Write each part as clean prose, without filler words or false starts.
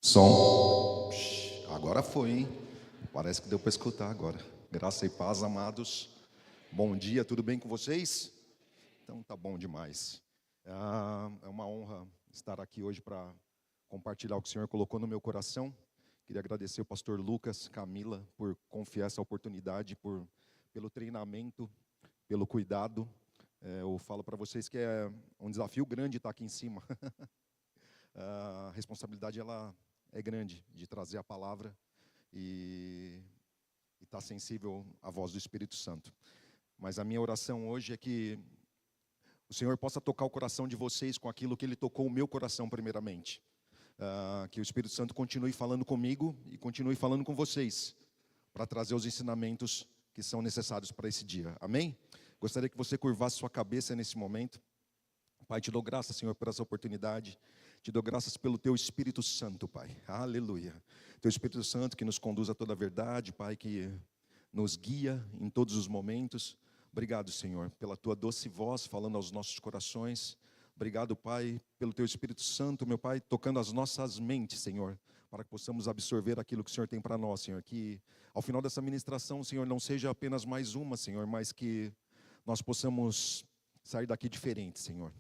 Som. Agora foi, hein? Parece que deu para escutar agora. Graça e paz, amados. Bom dia, tudo bem com vocês? Então tá bom demais. É uma honra estar aqui hoje para compartilhar o que o Senhor colocou no meu coração. Queria agradecer ao pastor Lucas, Camila, por confiar essa oportunidade, pelo treinamento, pelo cuidado. Eu falo para vocês que é um desafio grande estar aqui em cima. A responsabilidade ela é grande de trazer a palavra e estar sensível à voz do Espírito Santo. Mas a minha oração hoje é que o Senhor possa tocar o coração de vocês com aquilo que Ele tocou o meu coração primeiramente. Que o Espírito Santo continue falando comigo e continue falando com vocês, para trazer os ensinamentos que são necessários para esse dia. Amém? Gostaria que você curvasse sua cabeça nesse momento. Pai, te dou graças, Senhor, por essa oportunidade. Te dou graças pelo Teu Espírito Santo, Pai. Aleluia. Teu Espírito Santo que nos conduz a toda a verdade, Pai, que nos guia em todos os momentos. Obrigado, Senhor, pela Tua doce voz falando aos nossos corações. Obrigado, Pai, pelo Teu Espírito Santo, meu Pai, tocando as nossas mentes, Senhor, para que possamos absorver aquilo que o Senhor tem para nós, Senhor. Que ao final dessa ministração, Senhor, não seja apenas mais uma, Senhor, mas que nós possamos sair daqui diferentes, Senhor.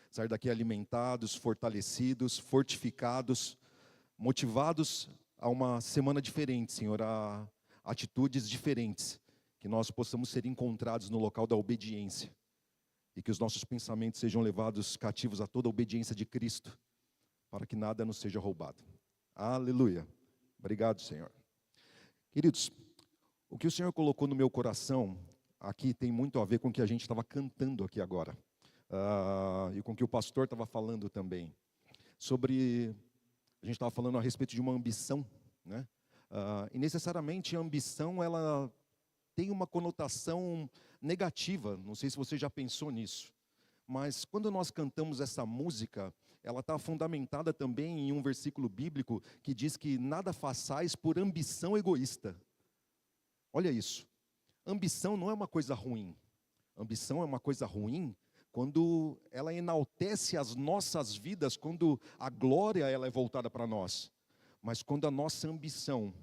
Sair daqui alimentados, fortalecidos, fortificados, motivados a uma semana diferente, Senhor, a atitudes diferentes, que nós possamos ser encontrados no local da obediência e que os nossos pensamentos sejam levados cativos a toda a obediência de Cristo, para que nada nos seja roubado. Aleluia. Obrigado, Senhor. Queridos, o que o Senhor colocou no meu coração aqui tem muito a ver com o que a gente estava cantando aqui agora. E com o que o pastor estava falando também, sobre, a gente estava falando a respeito de uma ambição, né? E necessariamente a ambição, ela tem uma conotação negativa, não sei se você já pensou nisso, mas quando nós cantamos essa música, ela está fundamentada também em um versículo bíblico que diz que nada façais por ambição egoísta. Olha isso, ambição não é uma coisa ruim, ambição é uma coisa ruim quando ela enaltece as nossas vidas, quando a glória ela é voltada para nós. Mas quando a nossa ambição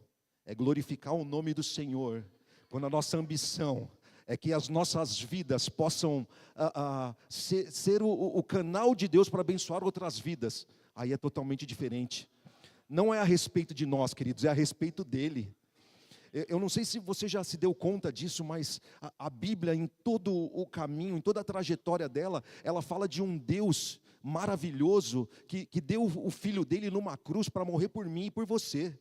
é glorificar o nome do Senhor, quando a nossa ambição é que as nossas vidas possam ser o canal de Deus para abençoar outras vidas, aí é totalmente diferente. Não é a respeito de nós, queridos, é a respeito dEle. Eu não sei se você já se deu conta disso, mas a Bíblia, em todo o caminho, em toda a trajetória dela, ela fala de um Deus maravilhoso que deu o Filho dele numa cruz para morrer por mim e por você.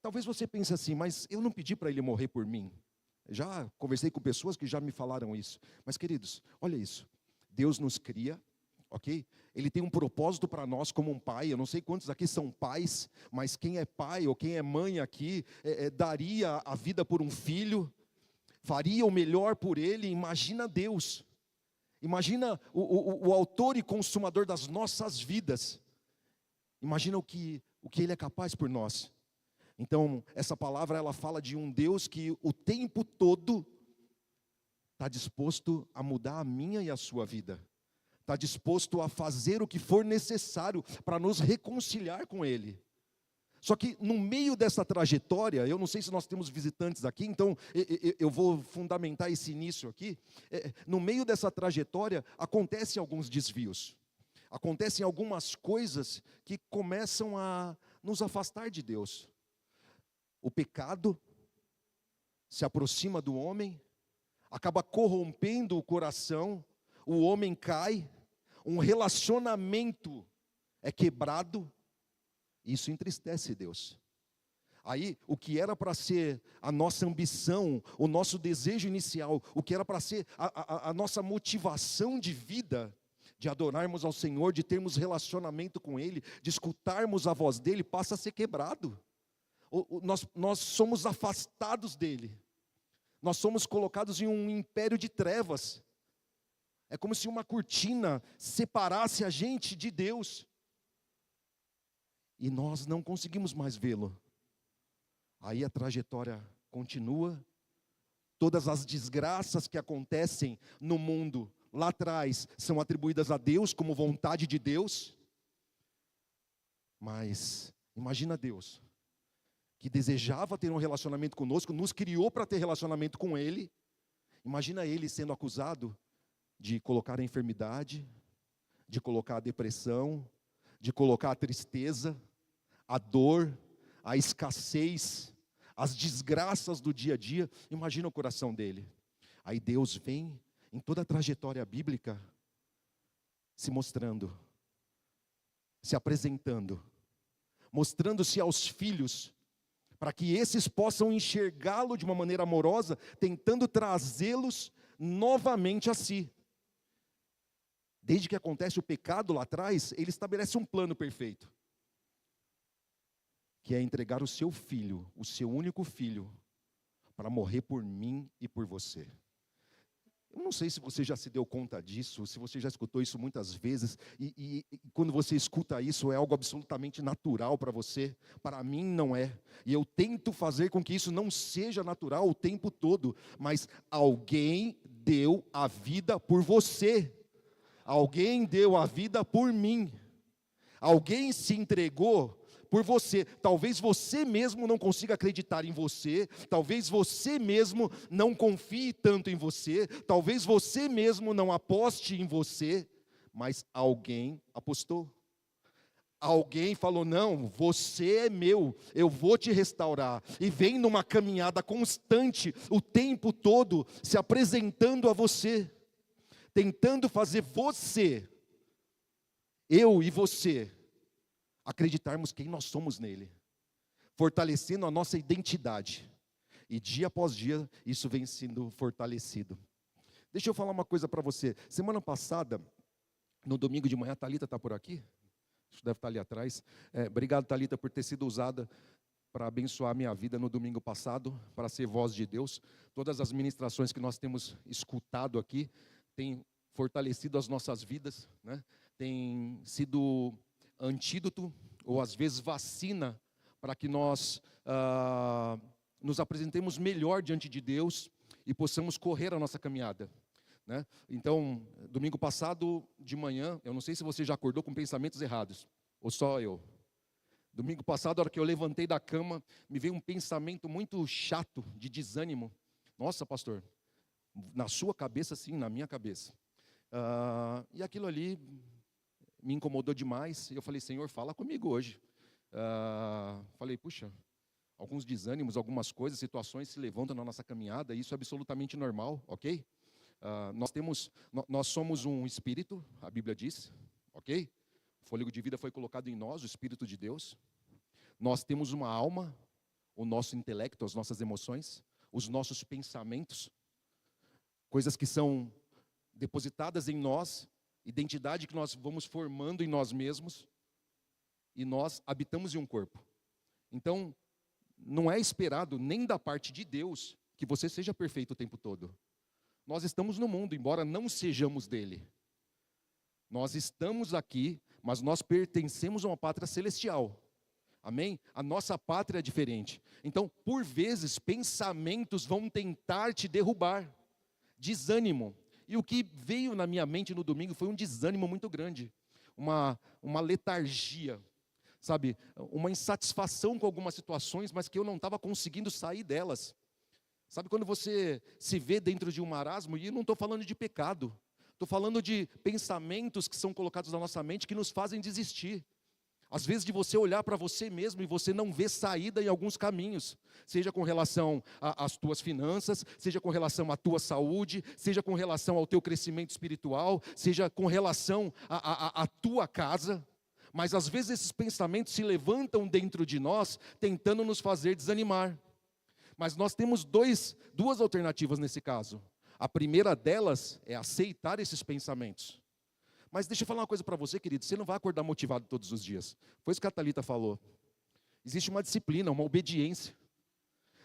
Talvez você pense assim, mas eu não pedi para ele morrer por mim. Já conversei com pessoas que já me falaram isso. Mas, queridos, olha isso. Deus nos cria, ok? Ele tem um propósito para nós como um pai. Eu não sei quantos aqui são pais, mas quem é pai ou quem é mãe aqui daria a vida por um filho, faria o melhor por ele. Imagina Deus, imagina o autor e consumador das nossas vidas, imagina o que ele é capaz por nós. Então essa palavra ela fala de um Deus que o tempo todo está disposto a mudar a minha e a sua vida. Está disposto a fazer o que for necessário para nos reconciliar com Ele. Só que no meio dessa trajetória, eu não sei se nós temos visitantes aqui, então eu vou fundamentar esse início aqui. No meio dessa trajetória, acontecem alguns desvios. Acontecem algumas coisas que começam a nos afastar de Deus. O pecado se aproxima do homem, acaba corrompendo o coração, o homem cai, um relacionamento é quebrado, isso entristece Deus. Aí, o que era para ser a nossa ambição, o nosso desejo inicial, o que era para ser a nossa motivação de vida, de adorarmos ao Senhor, de termos relacionamento com Ele, de escutarmos a voz dEle, passa a ser quebrado. Nós somos afastados dEle, nós somos colocados em um império de trevas. É como se uma cortina separasse a gente de Deus. E nós não conseguimos mais vê-lo. Aí a trajetória continua. Todas as desgraças que acontecem no mundo lá atrás são atribuídas a Deus como vontade de Deus. Mas Imagina Deus, que desejava ter um relacionamento conosco, nos criou para ter relacionamento com Ele. Imagina Ele sendo acusado de colocar a enfermidade, de colocar a depressão, de colocar a tristeza, a dor, a escassez, as desgraças do dia a dia. Imagina o coração dele. Aí Deus vem, em toda a trajetória bíblica, se mostrando, se apresentando, mostrando-se aos filhos, para que esses possam enxergá-lo de uma maneira amorosa, tentando trazê-los novamente a si. Desde que acontece o pecado lá atrás, ele estabelece um plano perfeito, que é entregar o seu filho, o seu único filho, para morrer por mim e por você. Eu não sei se você já se deu conta disso, se você já escutou isso muitas vezes, e quando você escuta isso é algo absolutamente natural para você. Para mim não é, e eu tento fazer com que isso não seja natural o tempo todo, mas alguém deu a vida por você, alguém deu a vida por mim, alguém se entregou por você. Talvez você mesmo não consiga acreditar em você, talvez você mesmo não confie tanto em você, talvez você mesmo não aposte em você, mas alguém apostou. Alguém falou: não, você é meu, eu vou te restaurar. E vem numa caminhada constante, o tempo todo, se apresentando a você, tentando fazer você, eu e você, acreditarmos quem nós somos nele, fortalecendo a nossa identidade, e dia após dia isso vem sendo fortalecido. Deixa eu falar uma coisa para você. Semana passada, no domingo de manhã, a Thalita está por aqui? Acho que deve estar ali atrás. Obrigado, Thalita, por ter sido usada para abençoar a minha vida no domingo passado, para ser voz de Deus. Todas as ministrações que nós temos escutado aqui têm fortalecido as nossas vidas, né? Tem sido antídoto, ou às vezes vacina, para que nós nos apresentemos melhor diante de Deus e possamos correr a nossa caminhada, né? Então, domingo passado de manhã, eu não sei se você já acordou com pensamentos errados, ou só eu. Domingo passado, a hora que eu levantei da cama, me veio um pensamento muito chato, de desânimo. Nossa, pastor, na sua cabeça sim, na minha cabeça. E aquilo ali me incomodou demais, e eu falei: Senhor, fala comigo hoje. Falei: puxa, alguns desânimos, algumas coisas, situações se levantam na nossa caminhada, e isso é absolutamente normal, ok? Nós somos um espírito, a Bíblia diz, ok? O fôlego de vida foi colocado em nós, o Espírito de Deus. Nós temos uma alma, o nosso intelecto, as nossas emoções, os nossos pensamentos, coisas que são depositadas em nós, identidade que nós vamos formando em nós mesmos, e nós habitamos em um corpo. Então, não é esperado nem da parte de Deus que você seja perfeito o tempo todo. Nós estamos no mundo, embora não sejamos dele. Nós estamos aqui, mas nós pertencemos a uma pátria celestial. Amém? A nossa pátria é diferente. Então, por vezes, pensamentos vão tentar te derrubar. Desânimo. E o que veio na minha mente no domingo foi um desânimo muito grande. Uma letargia, sabe? Uma insatisfação com algumas situações, mas que eu não estava conseguindo sair delas. Sabe quando você se vê dentro de um marasmo? E eu não estou falando de pecado. Estou falando de pensamentos que são colocados na nossa mente que nos fazem desistir. Às vezes de você olhar para você mesmo e você não vê saída em alguns caminhos. Seja com relação às tuas finanças, seja com relação à tua saúde, seja com relação ao teu crescimento espiritual, seja com relação à tua casa. Mas às vezes esses pensamentos se levantam dentro de nós, tentando nos fazer desanimar. Mas nós temos duas alternativas nesse caso. A primeira delas é aceitar esses pensamentos. Mas deixa eu falar uma coisa para você, querido. Você não vai acordar motivado todos os dias. Foi isso que a Thalita falou. Existe uma disciplina, uma obediência.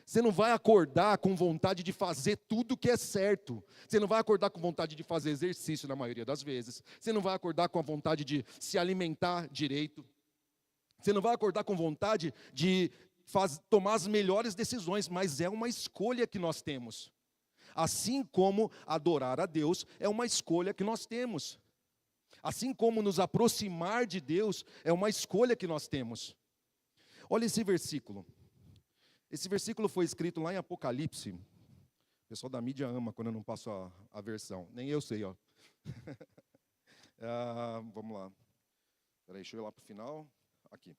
Você não vai acordar com vontade de fazer tudo que é certo. Você não vai acordar com vontade de fazer exercício na maioria das vezes. Você não vai acordar com a vontade de se alimentar direito. Você não vai acordar com vontade de tomar as melhores decisões, mas é uma escolha que nós temos. Assim como adorar a Deus é uma escolha que nós temos. Assim como nos aproximar de Deus é uma escolha que nós temos. Olha esse versículo. Esse versículo foi escrito lá em Apocalipse. O pessoal da mídia ama quando eu não passo a versão. Nem eu sei, ó. Vamos lá. Peraí, deixa eu ir lá para o final. Aqui.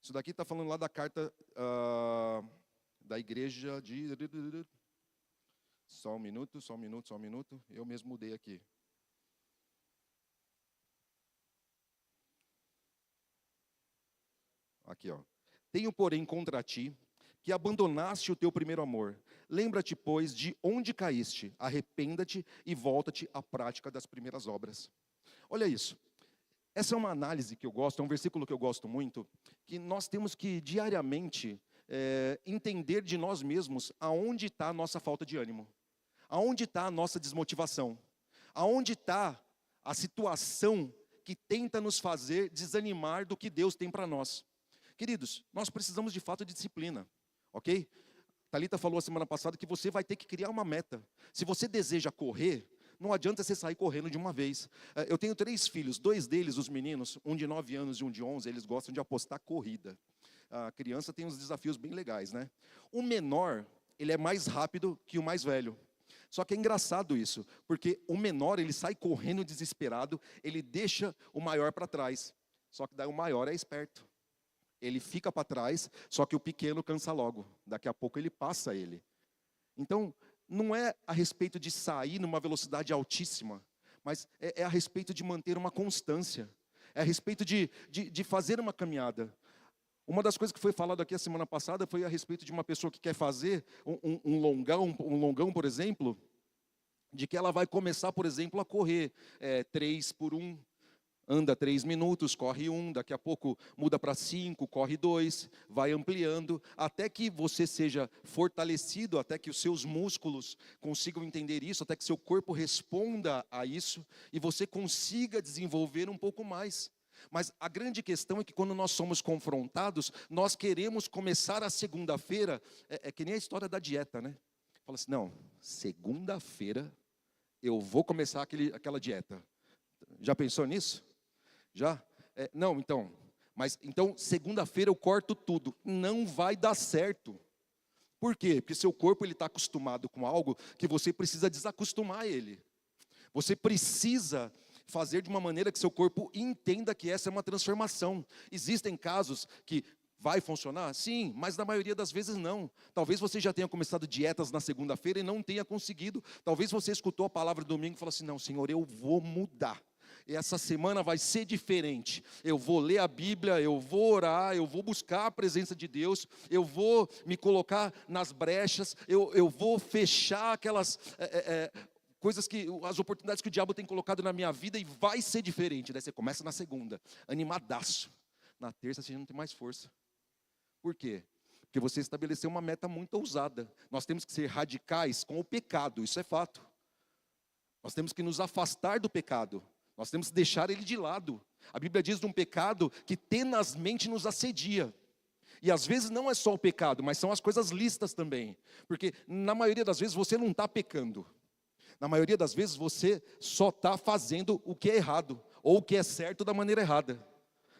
Isso daqui está falando lá da carta da igreja de... Só um minuto. Eu mesmo mudei aqui. Aqui, ó. Tenho, porém, contra ti, que abandonaste o teu primeiro amor. Lembra-te, pois, de onde caíste. Arrependa-te e volta-te à prática das primeiras obras. Olha isso. Essa é uma análise que eu gosto, é um versículo que eu gosto muito, que nós temos que diariamente entender de nós mesmos aonde está a nossa falta de ânimo, aonde está a nossa desmotivação, aonde está a situação que tenta nos fazer desanimar do que Deus tem para nós. Queridos, nós precisamos de fato de disciplina, ok? Thalita falou a semana passada que você vai ter que criar uma meta. Se você deseja correr, não adianta você sair correndo de uma vez. Eu tenho 3 filhos, 2 deles, os meninos, um de 9 anos e um de 11, eles gostam de apostar corrida. A criança tem uns desafios bem legais, né? O menor, ele é mais rápido que o mais velho. Só que é engraçado isso, porque o menor, ele sai correndo desesperado, ele deixa o maior para trás. Só que daí o maior é esperto. Ele fica para trás, só que o pequeno cansa logo. Daqui a pouco ele passa ele. Então, não é a respeito de sair numa velocidade altíssima, mas é a respeito de manter uma constância. É a respeito de fazer uma caminhada. Uma das coisas que foi falado aqui a semana passada foi a respeito de uma pessoa que quer fazer um longão, por exemplo, de que ela vai começar, por exemplo, a correr 3 por 1. Anda 3 minutos, corre 1, daqui a pouco muda para 5, corre 2, vai ampliando, até que você seja fortalecido, até que os seus músculos consigam entender isso, até que seu corpo responda a isso, e você consiga desenvolver um pouco mais. Mas a grande questão é que quando nós somos confrontados, nós queremos começar a segunda-feira, é que nem a história da dieta, né? Fala assim, não, segunda-feira eu vou começar aquela dieta. Já pensou nisso? Já? Não, então, mas então segunda-feira eu corto tudo. Não vai dar certo. Por quê? Porque seu corpo está acostumado com algo que você precisa desacostumar ele. Você precisa fazer de uma maneira que seu corpo entenda que essa é uma transformação. Existem casos que vai funcionar? Sim, mas na maioria das vezes não. Talvez você já tenha começado dietas na segunda-feira e não tenha conseguido. Talvez você escutou a palavra do domingo e falou assim, não, Senhor, eu vou mudar. Essa semana vai ser diferente. Eu vou ler a Bíblia, eu vou orar, eu vou buscar a presença de Deus, eu vou me colocar nas brechas, eu vou fechar aquelas coisas as oportunidades que o diabo tem colocado na minha vida e vai ser diferente. Daí você começa na segunda, animadaço. Na terça você já não tem mais força. Por quê? Porque você estabeleceu uma meta muito ousada. Nós temos que ser radicais com o pecado, isso é fato. Nós temos que nos afastar do pecado. Nós temos que deixar ele de lado. A Bíblia diz de um pecado que tenazmente nos assedia. E às vezes não é só o pecado, mas são as coisas lícitas também. Porque na maioria das vezes você não está pecando. Na maioria das vezes você só está fazendo o que é errado. Ou o que é certo da maneira errada.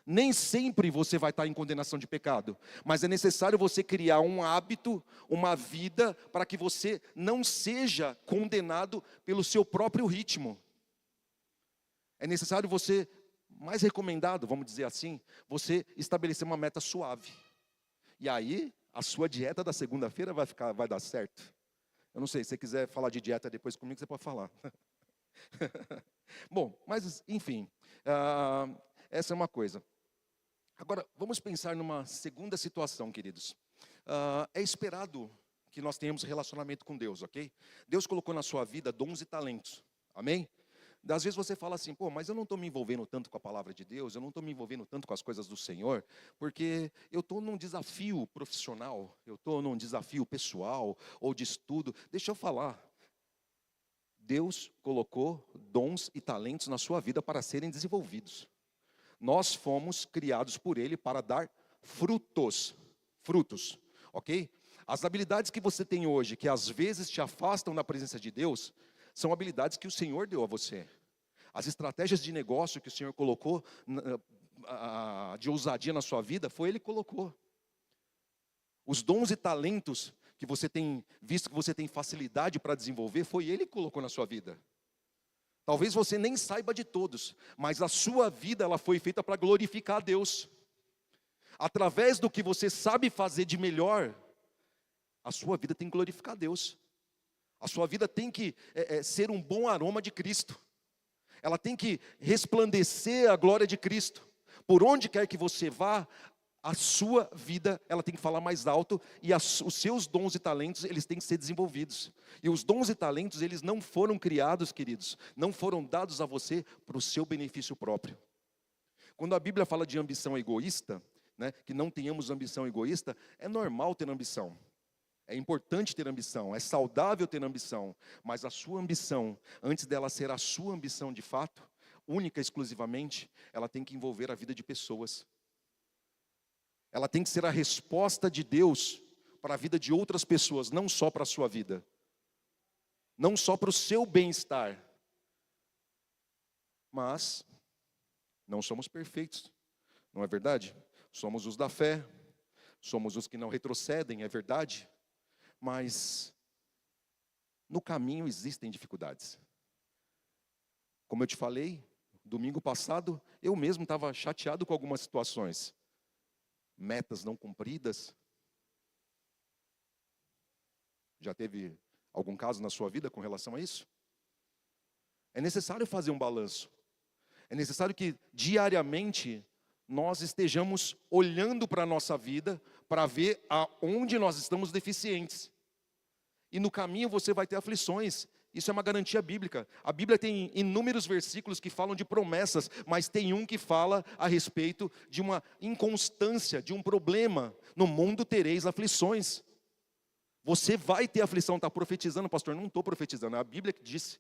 Nem sempre você vai estar em condenação de pecado. Mas é necessário você criar um hábito, uma vida, para que você não seja condenado pelo seu próprio ritmo. É necessário você, mais recomendado, vamos dizer assim, você estabelecer uma meta suave. E aí, a sua dieta da segunda-feira vai dar certo. Eu não sei, se você quiser falar de dieta depois comigo, você pode falar. Bom, mas enfim, essa é uma coisa. Agora, vamos pensar numa segunda situação, queridos. É esperado que nós tenhamos relacionamento com Deus, ok? Deus colocou na sua vida dons e talentos, amém? Às vezes você fala assim, mas eu não estou me envolvendo tanto com a palavra de Deus, eu não estou me envolvendo tanto com as coisas do Senhor, porque eu estou num desafio profissional, eu estou num desafio pessoal ou de estudo. Deixa eu falar, Deus colocou dons e talentos na sua vida para serem desenvolvidos. Nós fomos criados por Ele para dar frutos, ok? As habilidades que você tem hoje, que às vezes te afastam da presença de Deus, são habilidades que o Senhor deu a você. As estratégias de negócio que o Senhor colocou de ousadia na sua vida, foi Ele que colocou. Os dons e talentos que você tem visto que você tem facilidade para desenvolver, foi Ele que colocou na sua vida. Talvez você nem saiba de todos, mas a sua vida ela foi feita para glorificar a Deus. Através do que você sabe fazer de melhor, a sua vida tem que glorificar a Deus. A sua vida tem que ser um bom aroma de Cristo. Ela tem que resplandecer a glória de Cristo. Por onde quer que você vá, a sua vida ela tem que falar mais alto e os seus dons e talentos eles têm que ser desenvolvidos. E os dons e talentos eles não foram criados, queridos, não foram dados a você para o seu benefício próprio. Quando a Bíblia fala de ambição egoísta, né, que não tenhamos ambição egoísta, é normal ter ambição. É importante ter ambição, é saudável ter ambição, mas a sua ambição, antes dela ser a sua ambição de fato, única e exclusivamente, ela tem que envolver a vida de pessoas. Ela tem que ser a resposta de Deus para a vida de outras pessoas, não só para a sua vida, não só para o seu bem-estar. Mas não somos perfeitos, não é verdade? Somos os da fé, somos os que não retrocedem, é verdade? Mas no caminho existem dificuldades. Como eu te falei, domingo passado, eu mesmo estava chateado com algumas situações. Metas não cumpridas. Já teve algum caso na sua vida com relação a isso? É necessário fazer um balanço. É necessário que diariamente nós estejamos olhando para a nossa vida para ver aonde nós estamos deficientes. E no caminho você vai ter aflições. Isso é uma garantia bíblica. A Bíblia tem inúmeros versículos que falam de promessas, mas tem um que fala a respeito de uma inconstância, de um problema. No mundo tereis aflições. Você vai ter aflição. Está profetizando, pastor? Não estou profetizando, é a Bíblia que disse.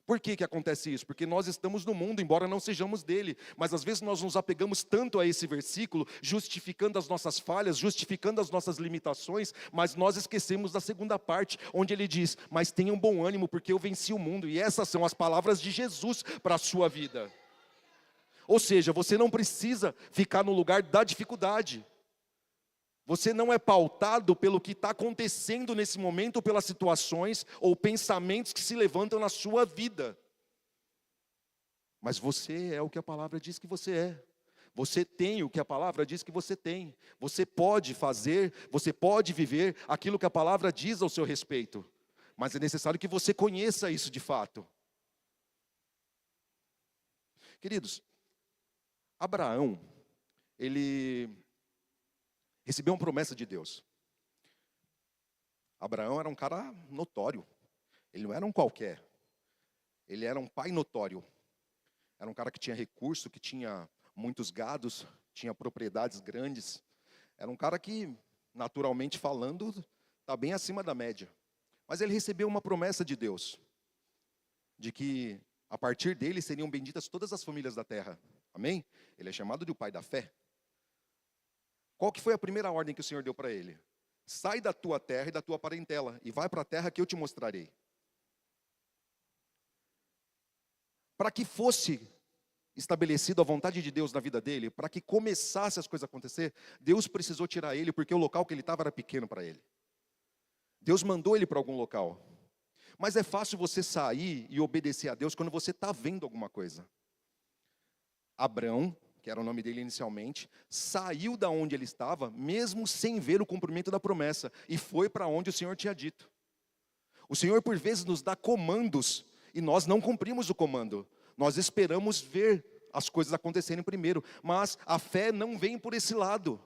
Por que acontece isso? Porque nós estamos no mundo, embora não sejamos dele. Mas às vezes nós nos apegamos tanto a esse versículo, justificando as nossas falhas, justificando as nossas limitações, mas nós esquecemos da segunda parte, onde ele diz, mas tenham bom ânimo, porque eu venci o mundo. E essas são as palavras de Jesus para a sua vida. Ou seja, você não precisa ficar no lugar da dificuldade. Você não é pautado pelo que está acontecendo nesse momento, pelas situações ou pensamentos que se levantam na sua vida. Mas você é o que a palavra diz que você é. Você tem o que a palavra diz que você tem. Você pode fazer, você pode viver aquilo que a palavra diz ao seu respeito. Mas é necessário que você conheça isso de fato. Queridos, Abraão, ele recebeu uma promessa de Deus. Abraão era um cara notório. Ele não era um qualquer. Ele era um pai notório. Era um cara que tinha recurso, que tinha muitos gados, tinha propriedades grandes. Era um cara que, naturalmente falando, está bem acima da média. Mas ele recebeu uma promessa de Deus, de que a partir dele seriam benditas todas as famílias da terra. Amém? Ele é chamado de o pai da fé. Qual que foi a primeira ordem que o Senhor deu para ele? Sai da tua terra e da tua parentela e vai para a terra que eu te mostrarei. Para que fosse estabelecido a vontade de Deus na vida dele, para que começasse as coisas a acontecer, Deus precisou tirar ele, porque o local que ele estava era pequeno para ele. Deus mandou ele para algum local. Mas é fácil você sair e obedecer a Deus quando você está vendo alguma coisa. Abrão, que era o nome dele inicialmente, saiu da onde ele estava, mesmo sem ver o cumprimento da promessa, e foi para onde o Senhor tinha dito. O Senhor, por vezes, nos dá comandos, e nós não cumprimos o comando. Nós esperamos ver as coisas acontecerem primeiro, mas a fé não vem por esse lado.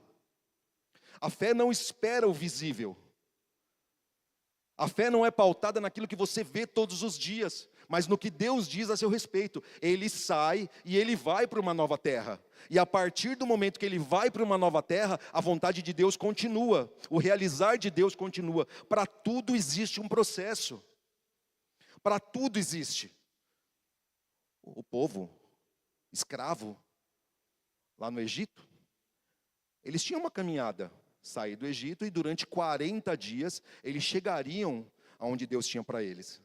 A fé não espera o visível. A fé não é pautada naquilo que você vê todos os dias, mas no que Deus diz a seu respeito. Ele sai e ele vai para uma nova terra. E a partir do momento que ele vai para uma nova terra, a vontade de Deus continua. O realizar de Deus continua. Para tudo existe um processo. Para tudo existe. O povo escravo lá no Egito, eles tinham uma caminhada. Sair do Egito e durante 40 dias eles chegariam aonde Deus tinha para eles.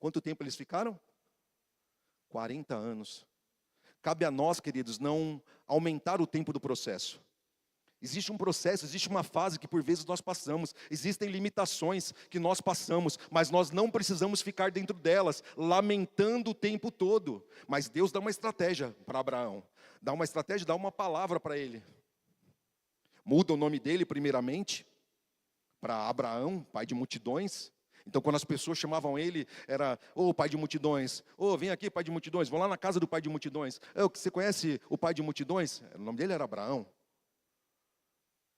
Quanto tempo eles ficaram? 40 anos. Cabe a nós, queridos, não aumentar o tempo do processo. Existe um processo, existe uma fase que por vezes nós passamos, existem limitações que nós passamos, mas nós não precisamos ficar dentro delas, lamentando o tempo todo. Mas Deus dá uma estratégia para Abraão, dá uma estratégia, dá uma palavra para ele. Muda o nome dele primeiramente, para Abraão, pai de multidões. Então quando as pessoas chamavam ele, era, ô pai de multidões, ô vem aqui pai de multidões, vão lá na casa do pai de multidões. Você conhece o pai de multidões? O nome dele era Abraão.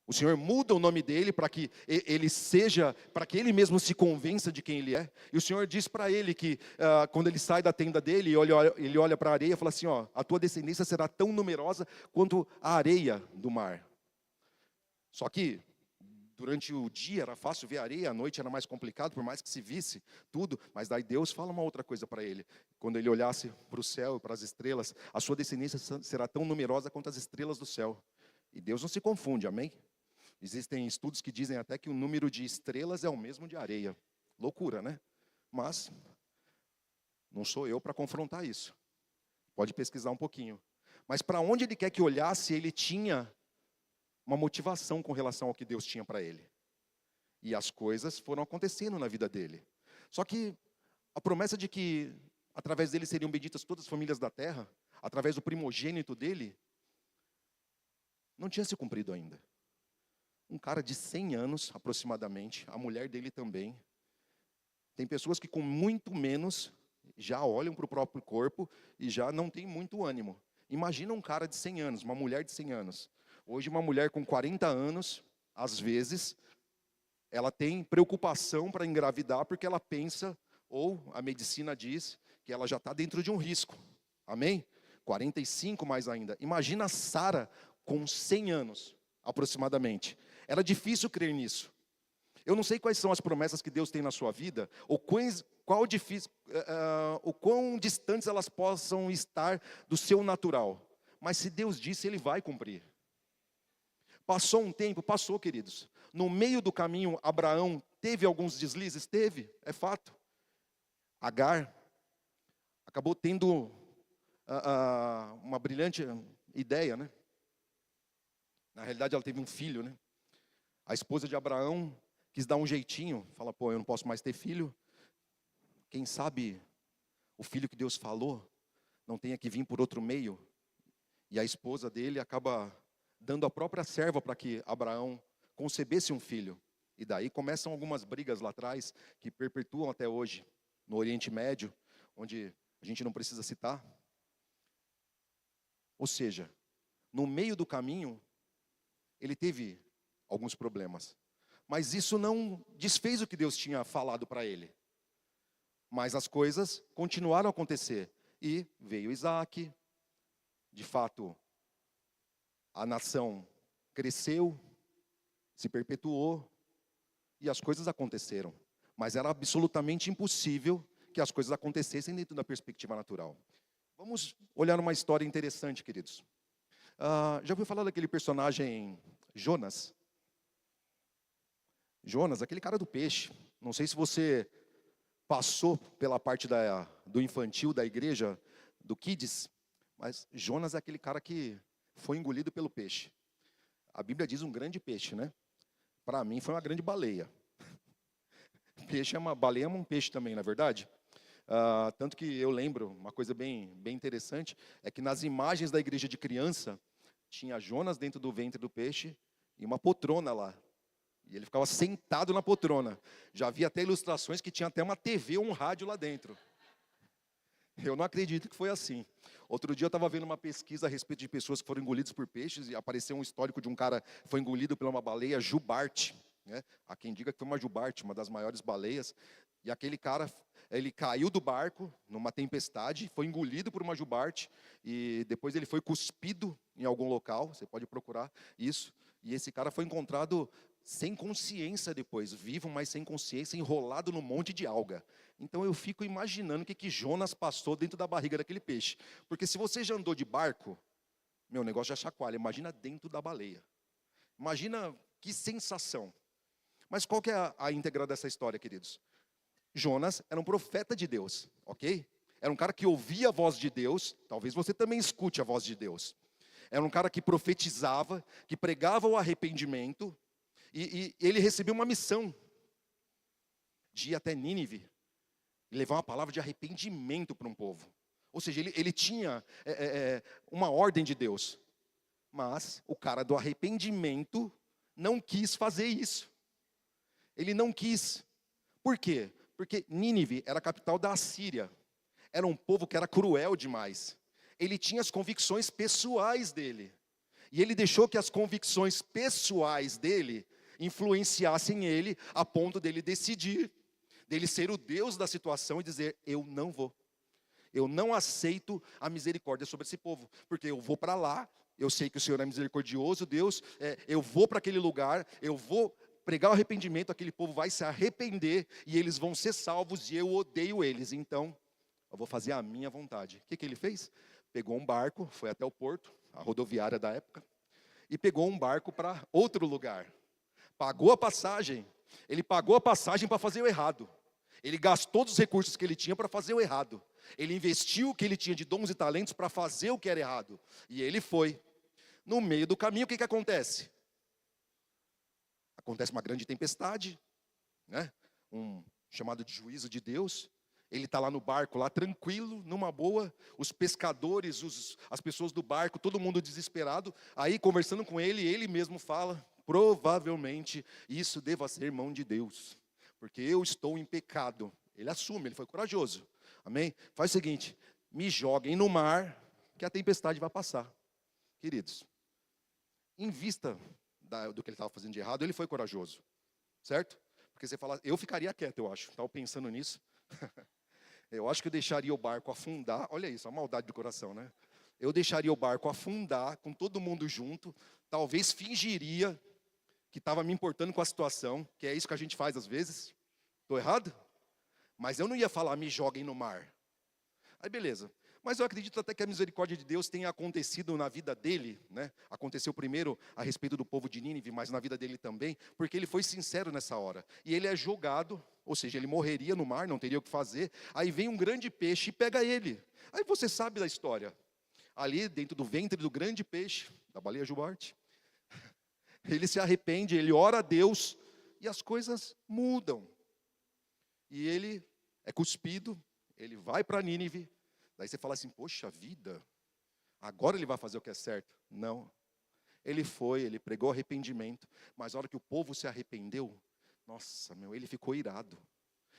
O Senhor muda o nome dele para que ele seja, para que ele mesmo se convença de quem ele é. E o Senhor diz para ele que quando ele sai da tenda dele, ele olha para a areia e fala assim, ó, a tua descendência será tão numerosa quanto a areia do mar. Só que durante o dia era fácil ver areia, à noite era mais complicado, por mais que se visse tudo. Mas daí Deus fala uma outra coisa para ele. Quando ele olhasse para o céu e para as estrelas, a sua descendência será tão numerosa quanto as estrelas do céu. E Deus não se confunde, amém? Existem estudos que dizem até que o número de estrelas é o mesmo de areia. Loucura, né? Mas não sou eu para confrontar isso. Pode pesquisar um pouquinho. Mas para onde ele quer que olhasse, ele tinha uma motivação com relação ao que Deus tinha para ele. E as coisas foram acontecendo na vida dele. Só que a promessa de que através dele seriam benditas todas as famílias da terra, através do primogênito dele, não tinha se cumprido ainda. Um cara de 100 anos, aproximadamente, a mulher dele também. Tem pessoas que com muito menos já olham para o próprio corpo e já não tem muito ânimo. Imagina um cara de 100 anos, uma mulher de 100 anos. Hoje uma mulher com 40 anos, às vezes, ela tem preocupação para engravidar porque ela pensa, ou a medicina diz, que ela já está dentro de um risco. Amém? 45 mais ainda. Imagina a Sara com 100 anos, aproximadamente. Era difícil crer nisso. Eu não sei quais são as promessas que Deus tem na sua vida, ou o quão distantes elas possam estar do seu natural. Mas se Deus disse, Ele vai cumprir. Passou um tempo, passou, queridos. No meio do caminho, Abraão teve alguns deslizes? Teve, é fato. Agar acabou tendo uma brilhante ideia, né? Na realidade, ela teve um filho, né? A esposa de Abraão quis dar um jeitinho, fala, pô, eu não posso mais ter filho. Quem sabe o filho que Deus falou não tenha que vir por outro meio. E a esposa dele acaba dando a própria serva para que Abraão concebesse um filho. E daí começam algumas brigas lá atrás, que perpetuam até hoje, no Oriente Médio, onde a gente não precisa citar. Ou seja, no meio do caminho, ele teve alguns problemas. Mas isso não desfez o que Deus tinha falado para ele. Mas as coisas continuaram a acontecer. E veio Isaac. De fato, a nação cresceu, se perpetuou. E as coisas aconteceram. Mas era absolutamente impossível que as coisas acontecessem dentro da perspectiva natural. Vamos olhar uma história interessante, queridos. Já ouviu falar daquele personagem Jonas? Jonas, aquele cara do peixe. Não sei se você passou pela parte do infantil da igreja, do Kids, mas Jonas é aquele cara que foi engolido pelo peixe. A Bíblia diz um grande peixe, né? Para mim foi uma grande baleia. Baleia é um peixe também, na é verdade? Tanto que eu lembro, uma coisa bem interessante, é que nas imagens da igreja de criança, tinha Jonas dentro do ventre do peixe e uma poltrona lá. E ele ficava sentado na poltrona. Já havia até ilustrações que tinha até uma TV ou um rádio lá dentro. Eu não acredito que foi assim. Outro dia eu estava vendo uma pesquisa a respeito de pessoas que foram engolidas por peixes e apareceu um histórico de um cara que foi engolido por uma baleia jubarte. Né? Há quem diga que foi uma jubarte, uma das maiores baleias. E aquele cara, ele caiu do barco numa tempestade, foi engolido por uma jubarte e depois ele foi cuspido em algum local, você pode procurar isso. E esse cara foi encontrado sem consciência depois, vivo, mas sem consciência, enrolado num monte de alga. Então eu fico imaginando o que Jonas passou dentro da barriga daquele peixe. Porque se você já andou de barco, meu negócio já chacoalha, imagina dentro da baleia. Imagina que sensação. Mas qual que é a íntegra dessa história, queridos? Jonas era um profeta de Deus, ok? Era um cara que ouvia a voz de Deus, talvez você também escute a voz de Deus. Era um cara que profetizava, que pregava o arrependimento, e ele recebeu uma missão de ir até Nínive e levar uma palavra de arrependimento para um povo. Ou seja, ele tinha uma ordem de Deus. Mas o cara do arrependimento não quis fazer isso. Ele não quis. Por quê? Porque Nínive era a capital da Assíria. Era um povo que era cruel demais. Ele tinha as convicções pessoais dele. E ele deixou que as convicções pessoais dele influenciassem ele a ponto dele decidir, dele ser o Deus da situação e dizer: eu não vou. Eu não aceito a misericórdia sobre esse povo, porque eu vou para lá, eu sei que o Senhor é misericordioso, Deus, eu vou para aquele lugar, eu vou pregar o arrependimento, aquele povo vai se arrepender e eles vão ser salvos e eu odeio eles, então eu vou fazer a minha vontade. O que ele fez? Pegou um barco, foi até o porto, a rodoviária da época, e pegou um barco para outro lugar. Pagou a passagem, ele pagou a passagem para fazer o errado. Ele gastou todos os recursos que ele tinha para fazer o errado. Ele investiu o que ele tinha de dons e talentos para fazer o que era errado. E ele foi. No meio do caminho, o que acontece? Acontece uma grande tempestade, né? Um chamado de juízo de Deus. Ele está lá no barco, lá tranquilo, numa boa. Os pescadores, as pessoas do barco, todo mundo desesperado. Aí, conversando com ele, ele mesmo fala: provavelmente isso deva ser mão de Deus, porque eu estou em pecado. Ele assume, ele foi corajoso. Amém? Faz o seguinte: me joguem no mar, que a tempestade vai passar. Queridos, em vista do que ele estava fazendo de errado, ele foi corajoso. Certo? Porque você fala, eu ficaria quieto, eu acho. Estava pensando nisso. Eu acho que eu deixaria o barco afundar. Olha isso, a maldade do coração, né? Eu deixaria o barco afundar, com todo mundo junto. Talvez fingiria que estava me importando com a situação, que é isso que a gente faz às vezes. Estou errado? Mas eu não ia falar, me joguem no mar. Aí beleza. Mas eu acredito até que a misericórdia de Deus tenha acontecido na vida dele, né? Aconteceu primeiro a respeito do povo de Nínive, mas na vida dele também, porque ele foi sincero nessa hora. E ele é jogado, ou seja, ele morreria no mar, não teria o que fazer. Aí vem um grande peixe e pega ele. Aí você sabe da história. Ali dentro do ventre do grande peixe, da baleia jubarte, ele se arrepende, ele ora a Deus e as coisas mudam. E ele é cuspido, ele vai para Nínive. Daí você fala assim, poxa vida, agora ele vai fazer o que é certo. Não, ele foi, ele pregou arrependimento, mas a hora que o povo se arrependeu, nossa, ele ficou irado.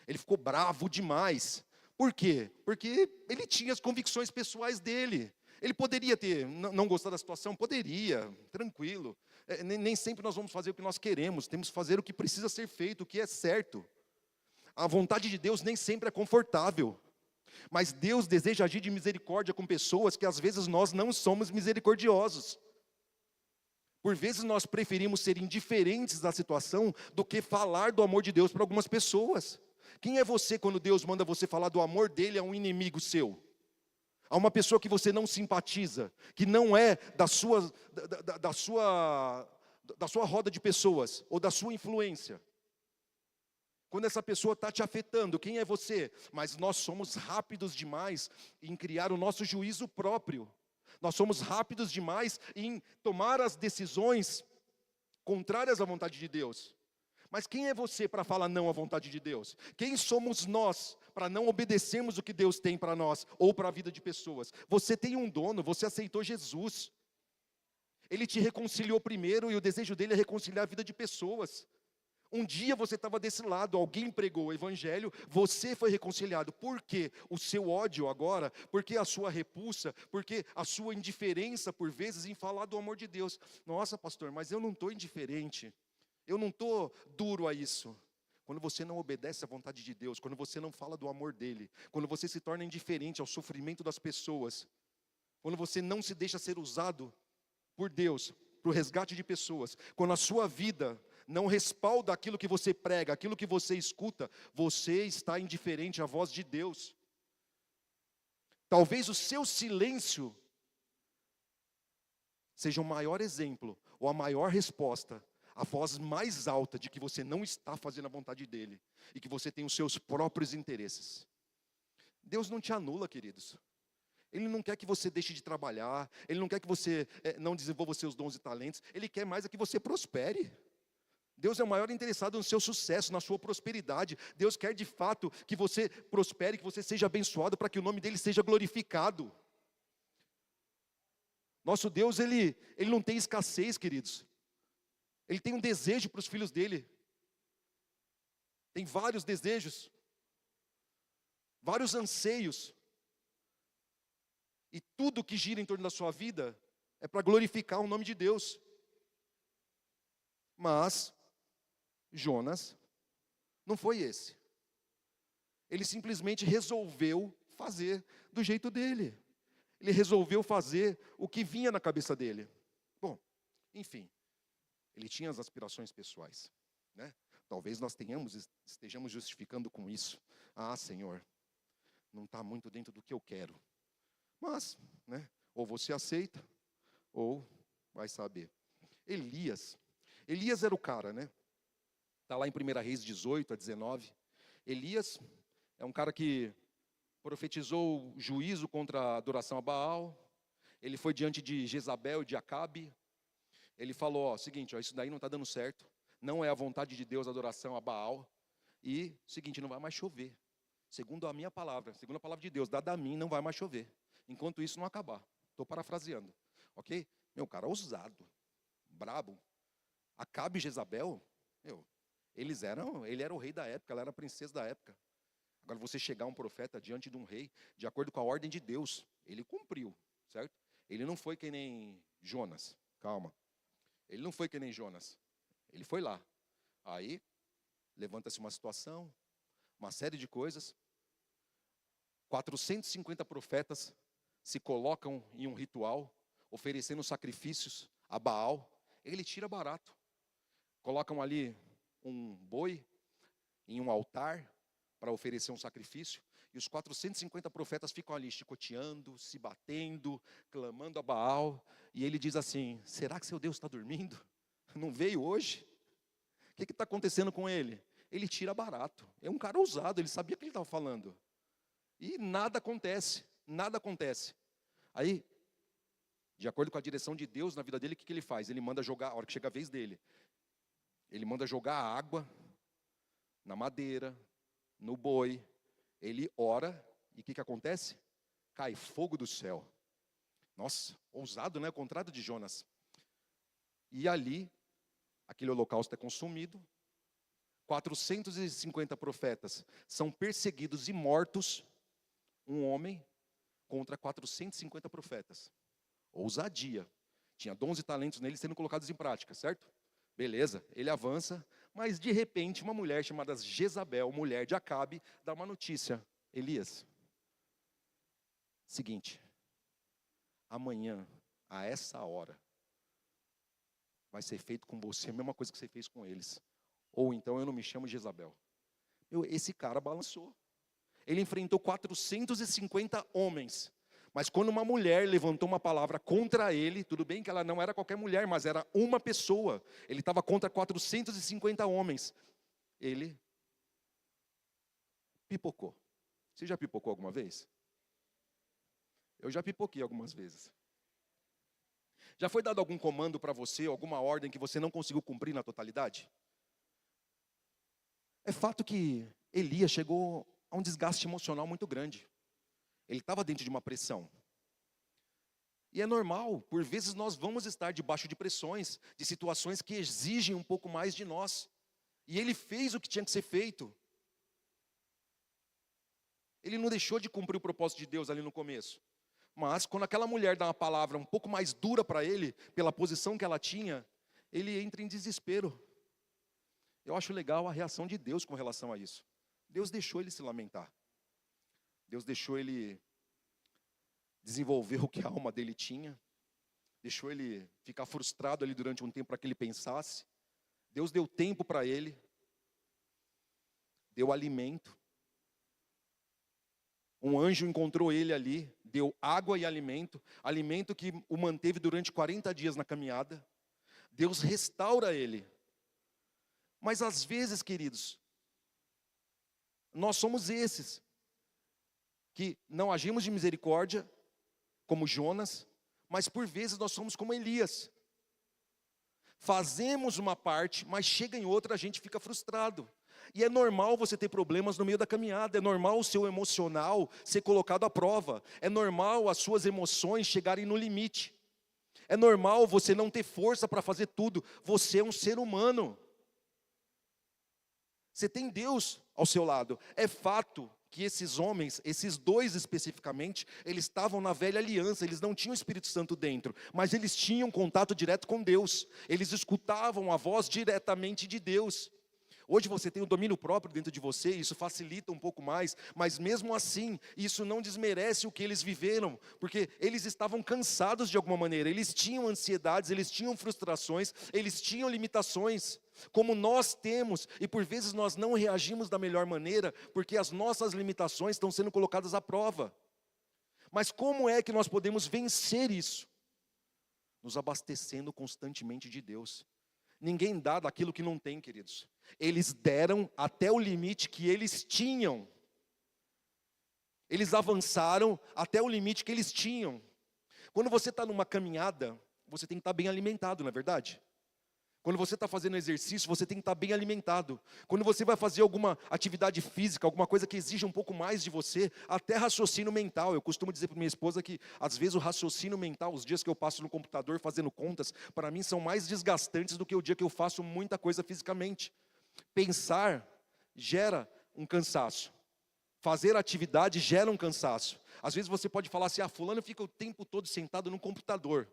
Ele ficou bravo demais. Por quê? Porque ele tinha as convicções pessoais dele. Ele poderia ter, não gostar da situação, poderia, tranquilo. Nem sempre nós vamos fazer o que nós queremos, temos que fazer o que precisa ser feito, o que é certo. A vontade de Deus nem sempre é confortável. Mas Deus deseja agir de misericórdia com pessoas que às vezes nós não somos misericordiosos. Por vezes nós preferimos ser indiferentes da situação do que falar do amor de Deus para algumas pessoas. Quem é você quando Deus manda você falar do amor dele a um inimigo seu? A uma pessoa que você não simpatiza, que não é da sua roda de pessoas ou da sua influência. Quando essa pessoa está te afetando, quem é você? Mas nós somos rápidos demais em criar o nosso juízo próprio. Nós somos rápidos demais em tomar as decisões contrárias à vontade de Deus. Mas quem é você para falar não à vontade de Deus? Quem somos nós para não obedecermos o que Deus tem para nós ou para a vida de pessoas? Você tem um dono, você aceitou Jesus. Ele te reconciliou primeiro e o desejo dele é reconciliar a vida de pessoas. Um dia você estava desse lado, alguém pregou o evangelho, você foi reconciliado. Por quê? O seu ódio agora, por que a sua repulsa, por que a sua indiferença por vezes em falar do amor de Deus? Nossa, pastor, mas eu não estou indiferente, eu não estou duro a isso. Quando você não obedece à vontade de Deus, quando você não fala do amor dele, quando você se torna indiferente ao sofrimento das pessoas, quando você não se deixa ser usado por Deus, para o resgate de pessoas, quando a sua vida não respalda aquilo que você prega, aquilo que você escuta, você está indiferente à voz de Deus. Talvez o seu silêncio seja o maior exemplo, ou a maior resposta, a voz mais alta de que você não está fazendo a vontade dele, e que você tem os seus próprios interesses. Deus não te anula, queridos. Ele não quer que você deixe de trabalhar, Ele não quer que você não desenvolva os seus dons e talentos, Ele quer mais é que você prospere. Deus é o maior interessado no seu sucesso, na sua prosperidade. Deus quer de fato que você prospere, que você seja abençoado, para que o nome dEle seja glorificado. Nosso Deus, Ele não tem escassez, queridos. Ele tem um desejo para os filhos dEle. Tem vários desejos, vários anseios. E tudo que gira em torno da sua vida é para glorificar o nome de Deus. Mas Jonas não foi esse. Ele simplesmente resolveu fazer do jeito dele. Ele resolveu fazer o que vinha na cabeça dele. Bom, enfim, ele tinha as aspirações pessoais, né? Talvez nós estejamos justificando com isso. Ah, Senhor, não está muito dentro do que eu quero. Mas, né, ou você aceita, ou vai saber. Elias era o cara, né? Está lá em 1 Reis 18 a 19. Elias é um cara que profetizou juízo contra a adoração a Baal. Ele foi diante de Jezabel e de Acabe. Ele falou, ó, seguinte, ó, isso daí não está dando certo. Não é a vontade de Deus a adoração a Baal. E, seguinte, não vai mais chover. Segundo a minha palavra, segundo a palavra de Deus, dada a mim, não vai mais chover. Enquanto isso não acabar. Estou parafraseando, ok? Meu, cara ousado, brabo. Acabe e Jezabel, ele era o rei da época, ela era a princesa da época. Agora você chegar um profeta diante de um rei, de acordo com a ordem de Deus, ele cumpriu, certo? Ele não foi que nem Jonas, calma. Ele não foi que nem Jonas, ele foi lá. Aí, levanta-se uma situação, uma série de coisas. 450 profetas se colocam em um ritual, oferecendo sacrifícios a Baal. Ele tira barato. Colocam ali um boi em um altar para oferecer um sacrifício. E os 450 profetas ficam ali chicoteando, se batendo, clamando a Baal. E ele diz assim, será que seu Deus está dormindo? Não veio hoje? O que está acontecendo com ele? Ele tira barato. É um cara ousado, ele sabia o que ele estava falando. E nada acontece, nada acontece. Aí, de acordo com a direção de Deus na vida dele, o que ele faz? Ele manda jogar, a hora que chega a vez dele, ele manda jogar água na madeira, no boi. Ele ora, e o que acontece? Cai fogo do céu. Nossa, ousado, né? O contrário de Jonas. E ali, aquele holocausto é consumido. 450 profetas são perseguidos e mortos. Um homem contra 450 profetas. Ousadia. Tinha dons e talentos nele sendo colocados em prática, certo? Beleza, ele avança, mas de repente uma mulher chamada Jezabel, mulher de Acabe, dá uma notícia. Elias, seguinte, amanhã, a essa hora, vai ser feito com você a mesma coisa que você fez com eles. Ou então eu não me chamo Jezabel. Esse cara balançou. Ele enfrentou 450 homens. Mas quando uma mulher levantou uma palavra contra ele, tudo bem que ela não era qualquer mulher, mas era uma pessoa. Ele estava contra 450 homens. Ele pipocou. Você já pipocou alguma vez? Eu já pipoquei algumas vezes. Já foi dado algum comando para você, alguma ordem que você não conseguiu cumprir na totalidade? É fato que Elias chegou a um desgaste emocional muito grande. Ele estava dentro de uma pressão. E é normal, por vezes nós vamos estar debaixo de pressões, de situações que exigem um pouco mais de nós. E ele fez o que tinha que ser feito. Ele não deixou de cumprir o propósito de Deus ali no começo. Mas quando aquela mulher dá uma palavra um pouco mais dura para ele, pela posição que ela tinha, ele entra em desespero. Eu acho legal a reação de Deus com relação a isso. Deus deixou ele se lamentar. Deus deixou ele desenvolver o que a alma dele tinha. Deixou ele ficar frustrado ali durante um tempo para que ele pensasse. Deus deu tempo para ele. Deu alimento. Um anjo encontrou ele ali, deu água e alimento. Alimento que o manteve durante 40 dias na caminhada. Deus restaura ele. Mas às vezes, queridos, nós somos esses. que não agimos de misericórdia, como Jonas, mas por vezes nós somos como Elias. Fazemos uma parte, mas chega em outra, a gente fica frustrado. E é normal você ter problemas no meio da caminhada, é normal o seu emocional ser colocado à prova, é normal as suas emoções chegarem no limite. É normal você não ter força para fazer tudo, você é um ser humano. Você tem Deus ao seu lado. É fato que esses homens, esses dois especificamente, eles estavam na velha aliança, eles não tinham o Espírito Santo dentro, mas eles tinham contato direto com Deus, eles escutavam a voz diretamente de Deus. Hoje você tem o domínio próprio dentro de você, isso facilita um pouco mais, mas mesmo assim, isso não desmerece o que eles viveram, porque eles estavam cansados de alguma maneira, eles tinham ansiedades, eles tinham frustrações, eles tinham limitações, como nós temos, e por vezes nós não reagimos da melhor maneira, porque as nossas limitações estão sendo colocadas à prova. Mas como é que nós podemos vencer isso? Nos abastecendo constantemente de Deus. Ninguém dá daquilo que não tem, queridos. Eles deram até o limite que eles tinham. Eles avançaram até o limite que eles tinham. Quando você está numa caminhada, você tem que estar bem alimentado, não é verdade? Quando você está fazendo exercício, você tem que estar bem alimentado. Quando você vai fazer alguma atividade física, alguma coisa que exija um pouco mais de você, até raciocínio mental. Eu costumo dizer para minha esposa que, às vezes, o raciocínio mental, os dias que eu passo no computador fazendo contas, para mim são mais desgastantes do que o dia que eu faço muita coisa fisicamente. Pensar gera um cansaço. Fazer atividade gera um cansaço. Às vezes você pode falar assim, fulano fica o tempo todo sentado no computador.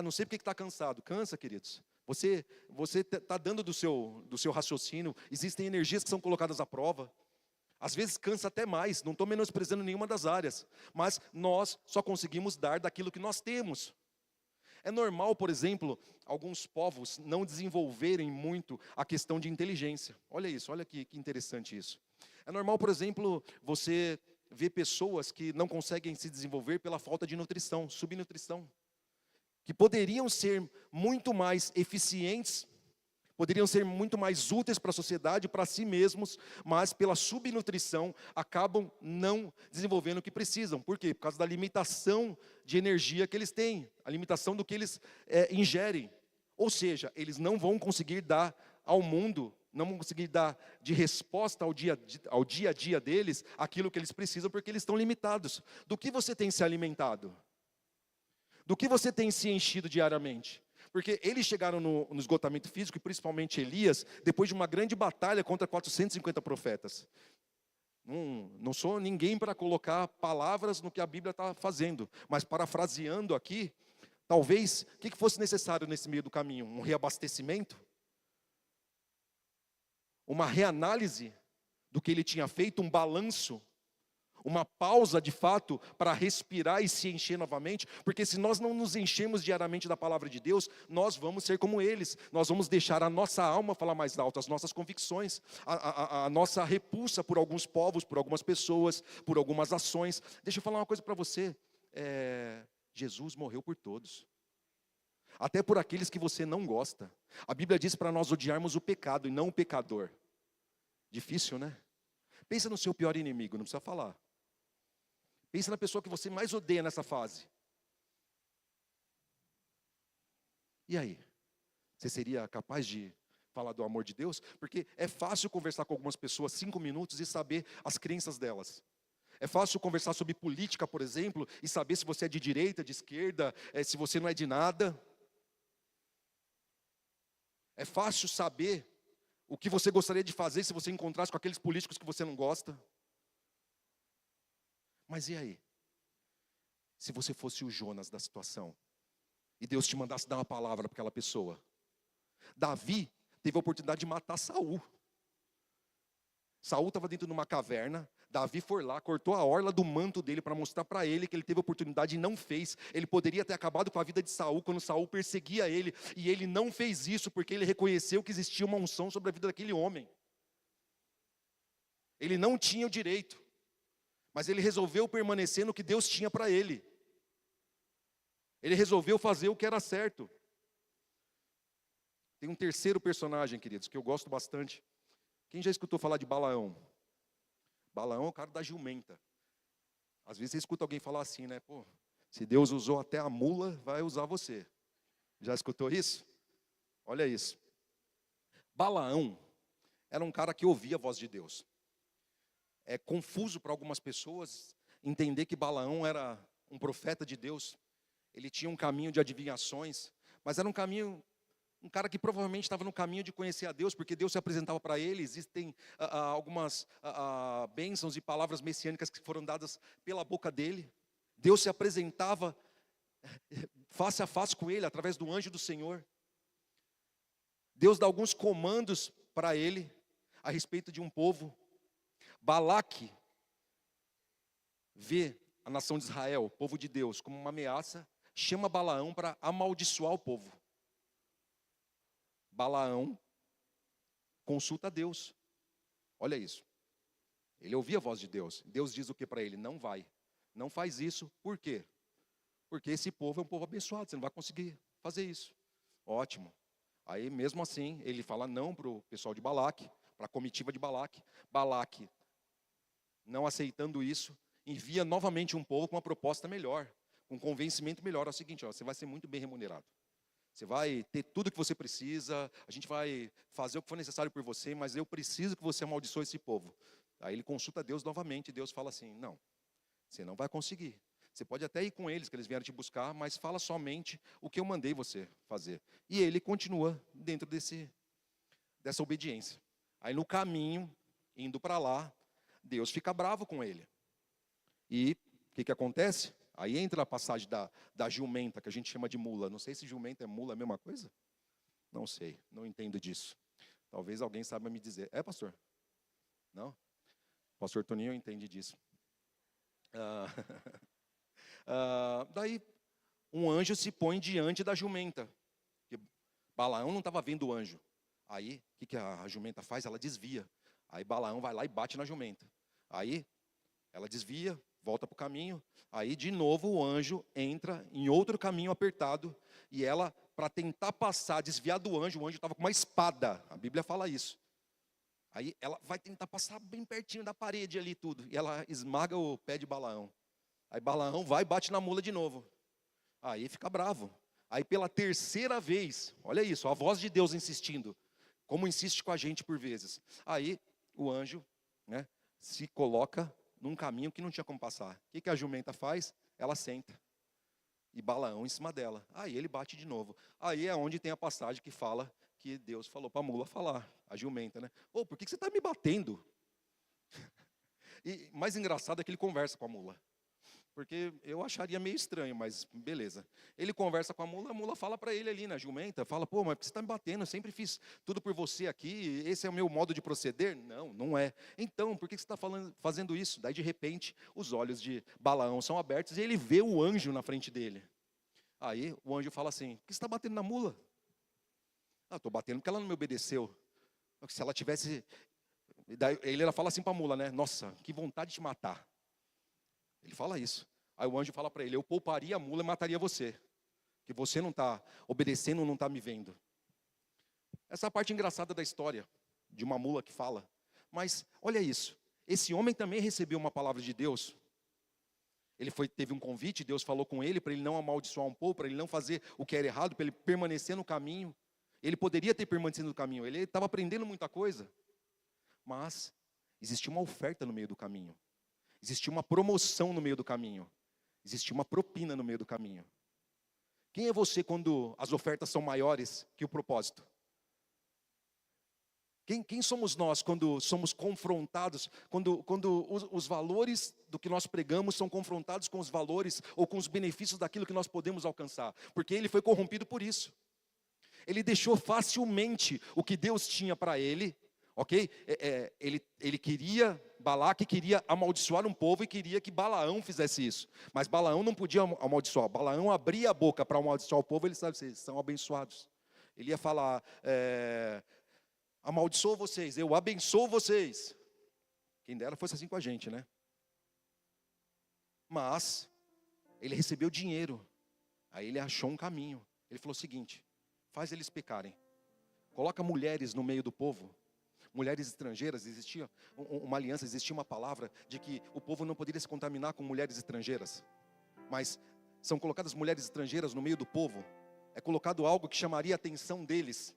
Não sei porque está cansado. Cansa, queridos. Você está dando do seu raciocínio, existem energias que são colocadas à prova, às vezes cansa até mais, não estou menosprezando nenhuma das áreas, mas nós só conseguimos dar daquilo que nós temos. É normal, por exemplo, alguns povos não desenvolverem muito a questão de inteligência. Olha isso, olha que interessante isso. É normal, por exemplo, você ver pessoas que não conseguem se desenvolver pela falta de nutrição, subnutrição, que poderiam ser muito mais eficientes, poderiam ser muito mais úteis para a sociedade, para si mesmos, mas pela subnutrição acabam não desenvolvendo o que precisam. Por quê? Por causa da limitação de energia que eles têm, a limitação do que eles ingerem. Ou seja, eles não vão conseguir dar ao mundo, não vão conseguir dar de resposta ao dia a dia deles aquilo que eles precisam, porque eles estão limitados. Do que você tem se alimentado? Do que você tem se enchido diariamente? Porque eles chegaram no esgotamento físico, e principalmente Elias, depois de uma grande batalha contra 450 profetas. Não sou ninguém para colocar palavras no que a Bíblia está fazendo, mas parafraseando aqui, talvez, o que fosse necessário nesse meio do caminho? Um reabastecimento? Uma reanálise do que ele tinha feito, um balanço? Uma pausa de fato para respirar e se encher novamente, porque se nós não nos enchemos diariamente da palavra de Deus, nós vamos ser como eles, nós vamos deixar a nossa alma falar mais alto, as nossas convicções, a nossa repulsa por alguns povos, por algumas pessoas, por algumas ações. Deixa eu falar uma coisa para você, Jesus morreu por todos, até por aqueles que você não gosta. A Bíblia diz para nós odiarmos o pecado e não o pecador. Difícil, né? Pensa no seu pior inimigo, não precisa falar. Pensa na pessoa que você mais odeia nessa fase. E aí? Você seria capaz de falar do amor de Deus? Porque é fácil conversar com algumas pessoas 5 minutos e saber as crenças delas. É fácil conversar sobre política, por exemplo, e saber se você é de direita, de esquerda, se você não é de nada. É fácil saber o que você gostaria de fazer se você encontrasse com aqueles políticos que você não gosta. Mas e aí? Se você fosse o Jonas da situação, e Deus te mandasse dar uma palavra para aquela pessoa. Davi teve a oportunidade de matar Saul. Saul estava dentro de uma caverna, Davi foi lá, cortou a orla do manto dele para mostrar para ele que ele teve a oportunidade e não fez. Ele poderia ter acabado com a vida de Saul quando Saul perseguia ele, e ele não fez isso porque ele reconheceu que existia uma unção sobre a vida daquele homem. Ele não tinha o direito, mas ele resolveu permanecer no que Deus tinha para ele. Ele resolveu fazer o que era certo. Tem um terceiro personagem, queridos, que eu gosto bastante. Quem já escutou falar de Balaão? Balaão é o cara da jumenta. Às vezes você escuta alguém falar assim, né? Pô, se Deus usou até a mula, vai usar você. Já escutou isso? Olha isso. Balaão era um cara que ouvia a voz de Deus. É confuso para algumas pessoas entender que Balaão era um profeta de Deus. Ele tinha um caminho de adivinhações, mas era um cara que provavelmente estava no caminho de conhecer a Deus, porque Deus se apresentava para ele. Existem algumas bênçãos e palavras messiânicas que foram dadas pela boca dele. Deus se apresentava face a face com ele, através do anjo do Senhor. Deus dá alguns comandos para ele, a respeito de um povo. Balaque vê a nação de Israel, o povo de Deus, como uma ameaça, chama Balaão para amaldiçoar o povo. Balaão consulta a Deus. Olha isso. Ele ouvia a voz de Deus. Deus diz o que para ele? Não vai. Não faz isso. Por quê? Porque esse povo é um povo abençoado. Você não vai conseguir fazer isso. Ótimo. Aí mesmo assim, ele fala não para o pessoal de Balaque, para a comitiva de Balaque. Balaque, não aceitando isso, envia novamente um povo com uma proposta melhor, com um convencimento melhor. É o seguinte, ó, você vai ser muito bem remunerado. Você vai ter tudo o que você precisa, a gente vai fazer o que for necessário por você, mas eu preciso que você amaldiçoe esse povo. Aí ele consulta Deus novamente, e Deus fala assim, não, você não vai conseguir. Você pode até ir com eles, que eles vieram te buscar, mas fala somente o que eu mandei você fazer. E ele continua dentro dessa obediência. Aí no caminho, indo para lá, Deus fica bravo com ele. E o que acontece? Aí entra a passagem da jumenta, que a gente chama de mula. Não sei se jumenta é mula a mesma coisa? Não sei, não entendo disso. Talvez alguém saiba me dizer. É, pastor? Não? Pastor Toninho entende disso. Daí, um anjo se põe diante da jumenta. Balaão não estava vendo o anjo. Aí, o que a jumenta faz? Ela desvia. Aí Balaão vai lá e bate na jumenta. Aí, ela desvia, volta para o caminho. Aí, de novo, o anjo entra em outro caminho apertado. E ela, para tentar passar, desviar do anjo, o anjo estava com uma espada. A Bíblia fala isso. Aí, ela vai tentar passar bem pertinho da parede ali tudo. E ela esmaga o pé de Balaão. Aí Balaão vai e bate na mula de novo. Aí fica bravo. Aí pela terceira vez, olha isso, a voz de Deus insistindo. Como insiste com a gente por vezes. Aí o anjo, né, se coloca num caminho que não tinha como passar. O que a jumenta faz? Ela senta. E Balaão em cima dela. Aí ele bate de novo. Aí é onde tem a passagem que fala que Deus falou para a mula falar, a jumenta, né? Ô, por que você está me batendo? E mais engraçado é que ele conversa com a mula. Porque eu acharia meio estranho, mas beleza. Ele conversa com a mula fala para ele ali na jumenta, fala, pô, mas por que você está me batendo? Eu sempre fiz tudo por você aqui, esse é o meu modo de proceder? Não, não é. Então, por que você está fazendo isso? Daí, de repente, os olhos de Balaão são abertos e ele vê o anjo na frente dele. Aí, o anjo fala assim, por que você está batendo na mula? Ah, estou batendo porque ela não me obedeceu. Se ela tivesse... Daí, ele fala assim para a mula, né? Nossa, que vontade de te matar. Ele fala isso. Aí o anjo fala para ele, eu pouparia a mula e mataria você. Que você não está obedecendo, não está me vendo. Essa é a parte engraçada da história, de uma mula que fala. Mas, olha isso. Esse homem também recebeu uma palavra de Deus. Teve um convite, Deus falou com ele, para ele não amaldiçoar um povo, para ele não fazer o que era errado, para ele permanecer no caminho. Ele poderia ter permanecido no caminho, ele estava aprendendo muita coisa. Mas, existia uma oferta no meio do caminho. Existia uma promoção no meio do caminho. Existia uma propina no meio do caminho. Quem é você quando as ofertas são maiores que o propósito? Quem somos nós quando somos confrontados, quando os valores do que nós pregamos são confrontados com os valores ou com os benefícios daquilo que nós podemos alcançar? Porque ele foi corrompido por isso. Ele deixou facilmente o que Deus tinha para ele, ok? Ele queria, Balaque queria amaldiçoar um povo e queria que Balaão fizesse isso. Mas Balaão não podia amaldiçoar. Balaão abria a boca para amaldiçoar o povo, ele sabe, vocês são abençoados. Ele ia falar, amaldiçoo vocês, eu abençoo vocês. Quem dera fosse assim com a gente, né? Mas, ele recebeu dinheiro. Aí ele achou um caminho. Ele falou o seguinte, faz eles pecarem. Coloca mulheres no meio do povo. mulheres estrangeiras, existia uma aliança, existia uma palavra de que o povo não poderia se contaminar com mulheres estrangeiras. Mas são colocadas mulheres estrangeiras no meio do povo, é colocado algo que chamaria a atenção deles,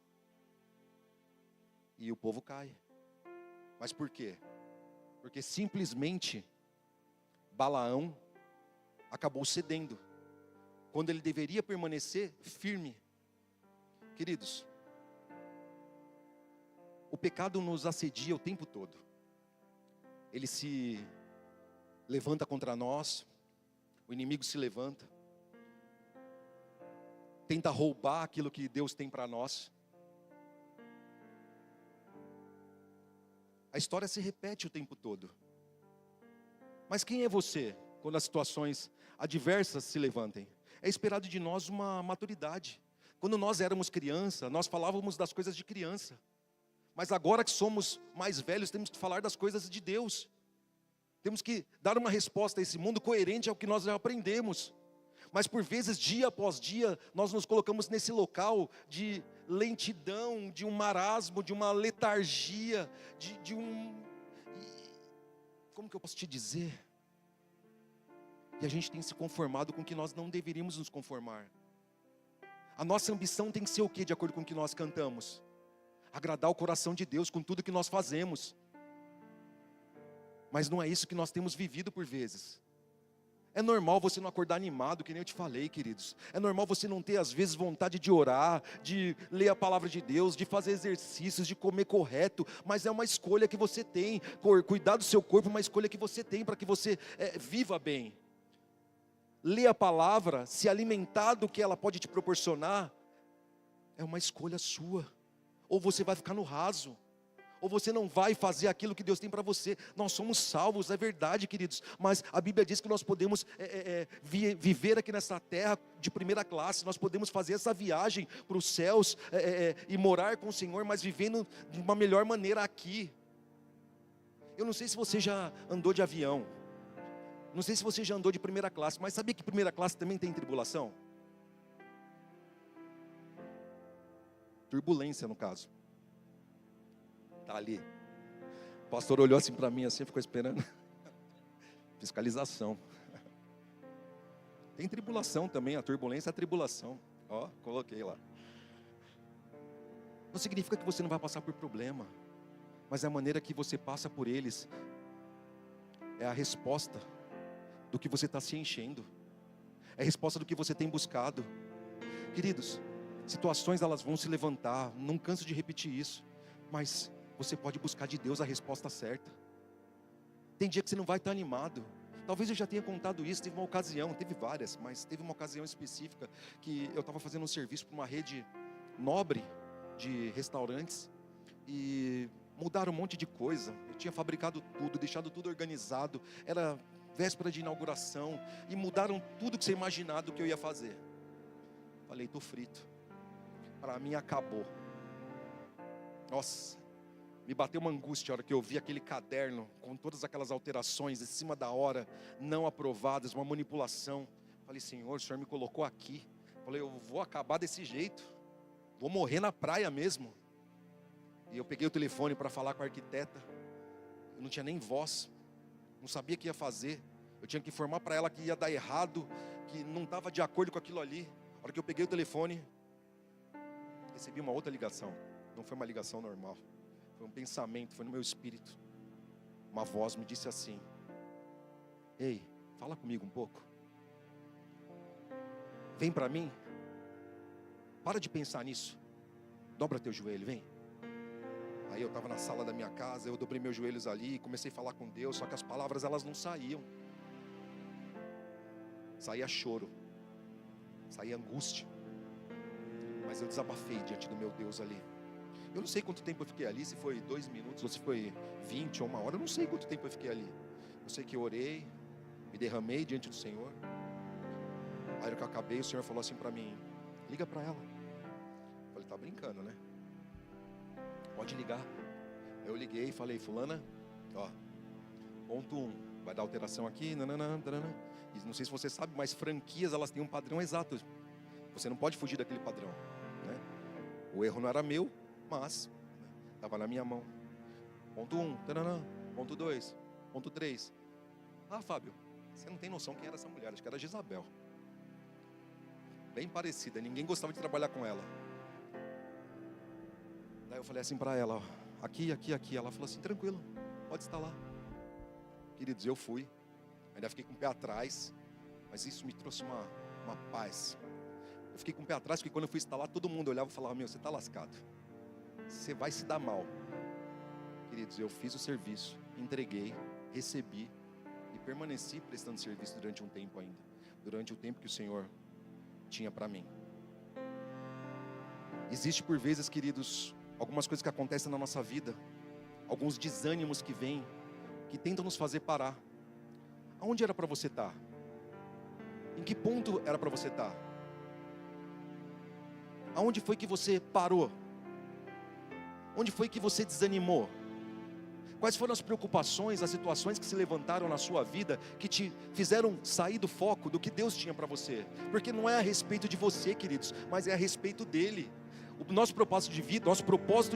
e o povo cai. Mas por quê? Porque simplesmente Balaão acabou cedendo, quando ele deveria permanecer firme. Queridos, o pecado nos assedia o tempo todo. Ele se levanta contra nós, o inimigo se levanta, tenta roubar aquilo que Deus tem para nós. A história se repete o tempo todo. Mas quem é você quando as situações adversas se levantem? É esperado de nós uma maturidade. Quando nós éramos criança, nós falávamos das coisas de criança. Mas agora que somos mais velhos, temos que falar das coisas de Deus. Temos que dar uma resposta a esse mundo coerente ao que nós já aprendemos. Mas por vezes, dia após dia, nós nos colocamos nesse local de lentidão, de um marasmo, de uma letargia, como que eu posso te dizer? E a gente tem se conformado com o que nós não deveríamos nos conformar. A nossa ambição tem que ser o quê, de acordo com o que nós cantamos? Agradar o coração de Deus com tudo que nós fazemos. Mas não é isso que nós temos vivido por vezes. É normal você não acordar animado, que nem eu te falei, queridos. É normal você não ter, às vezes, vontade de orar, de ler a palavra de Deus, de fazer exercícios, de comer correto. Mas é uma escolha que você tem. Cuidar do seu corpo é uma escolha que você tem para que você viva bem. Ler a palavra, se alimentar do que ela pode te proporcionar, é uma escolha sua. Ou você vai ficar no raso, ou você não vai fazer aquilo que Deus tem para você. Nós somos salvos, é verdade, queridos, mas a Bíblia diz que nós podemos viver aqui nessa terra de primeira classe. Nós podemos fazer essa viagem para os céus e morar com o Senhor, mas vivendo de uma melhor maneira aqui. Eu não sei se você já andou de avião, não sei se você já andou de primeira classe, mas sabia que primeira classe também tem tribulação? Turbulência, no caso. Está ali. O pastor olhou assim para mim, assim, ficou esperando. Fiscalização. Tem tribulação também, a turbulência é a tribulação. Ó, coloquei lá. Não significa que você não vai passar por problema, mas a maneira que você passa por eles é a resposta do que você está se enchendo. É a resposta do que você tem buscado. Queridos, situações elas vão se levantar, não canso de repetir isso, mas você pode buscar de Deus a resposta certa. Tem dia que você não vai estar animado. Talvez eu já tenha contado isso, teve uma ocasião, teve várias, mas teve uma ocasião específica que eu estava fazendo um serviço para uma rede nobre de restaurantes e mudaram um monte de coisa. Eu tinha fabricado tudo, deixado tudo organizado, era véspera de inauguração e mudaram tudo que você imaginar do que eu ia fazer. Falei, estou frito. Para mim acabou. Nossa, me bateu uma angústia a hora que eu vi aquele caderno com todas aquelas alterações em cima da hora, não aprovadas, uma manipulação. Falei, Senhor, o Senhor me colocou aqui. Falei, eu vou acabar desse jeito, vou morrer na praia mesmo. E eu peguei o telefone para falar com a arquiteta. Eu não tinha nem voz, não sabia o que ia fazer. Eu tinha que informar para ela que ia dar errado, que não estava de acordo com aquilo ali. A hora que eu peguei o telefone, recebi uma outra ligação. Não foi uma ligação normal, foi um pensamento, foi no meu espírito. Uma voz me disse assim: ei, fala comigo um pouco. Vem para mim. Para de pensar nisso. Dobra teu joelho, vem. Aí eu estava na sala da minha casa, eu dobrei meus joelhos ali, comecei a falar com Deus, só que as palavras elas não saíam. Saía choro, saía angústia. Mas eu desabafei diante do meu Deus ali. Eu não sei quanto tempo eu fiquei ali, se foi 2 minutos, ou se foi 20 ou 1 hora, eu não sei quanto tempo eu fiquei ali. Eu sei que eu orei, me derramei diante do Senhor. Aí no que eu acabei, o Senhor falou assim para mim: liga para ela. Eu falei, tá brincando, né? Pode ligar. Eu liguei e falei, fulana, ó, ponto 1, vai dar alteração aqui, nananã. E não sei se você sabe, mas franquias elas têm um padrão exato. Você não pode fugir daquele padrão, né? O erro não era meu, mas estava na minha mão. Ponto 1, taranã. Ponto 2, ponto 3. Ah, Fábio, você não tem noção quem era essa mulher, acho que era Jezabel. Bem parecida, ninguém gostava de trabalhar com ela. Daí eu falei assim para ela, ó, aqui. Ela falou assim, tranquilo, pode estar lá. Queridos, eu fui. Ainda fiquei com o pé atrás, mas isso me trouxe uma paz. Eu fiquei com o pé atrás, porque quando eu fui instalar, todo mundo olhava e falava, meu, você está lascado. Você vai se dar mal. Queridos, eu fiz o serviço, entreguei, recebi e permaneci prestando serviço durante um tempo ainda. Durante o tempo que o Senhor tinha para mim. Existe por vezes, queridos, algumas coisas que acontecem na nossa vida, alguns desânimos que vêm, que tentam nos fazer parar. Aonde era para você estar? Em que ponto era para você estar? Aonde foi que você parou? Onde foi que você desanimou? Quais foram as preocupações, as situações que se levantaram na sua vida que te fizeram sair do foco do que Deus tinha para você? Porque não é a respeito de você, queridos, mas é a respeito dele. O nosso propósito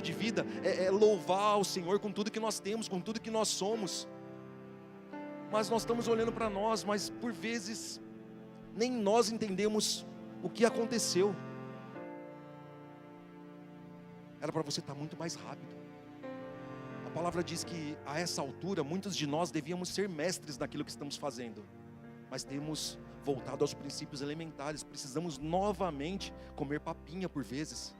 de vida é louvar ao Senhor com tudo que nós temos, com tudo que nós somos. Mas nós estamos olhando para nós, mas por vezes nem nós entendemos o que aconteceu. Era para você estar muito mais rápido. A palavra diz que a essa altura muitos de nós devíamos ser mestres naquilo que estamos fazendo, mas temos voltado aos princípios elementares. Precisamos novamente comer papinha por vezes.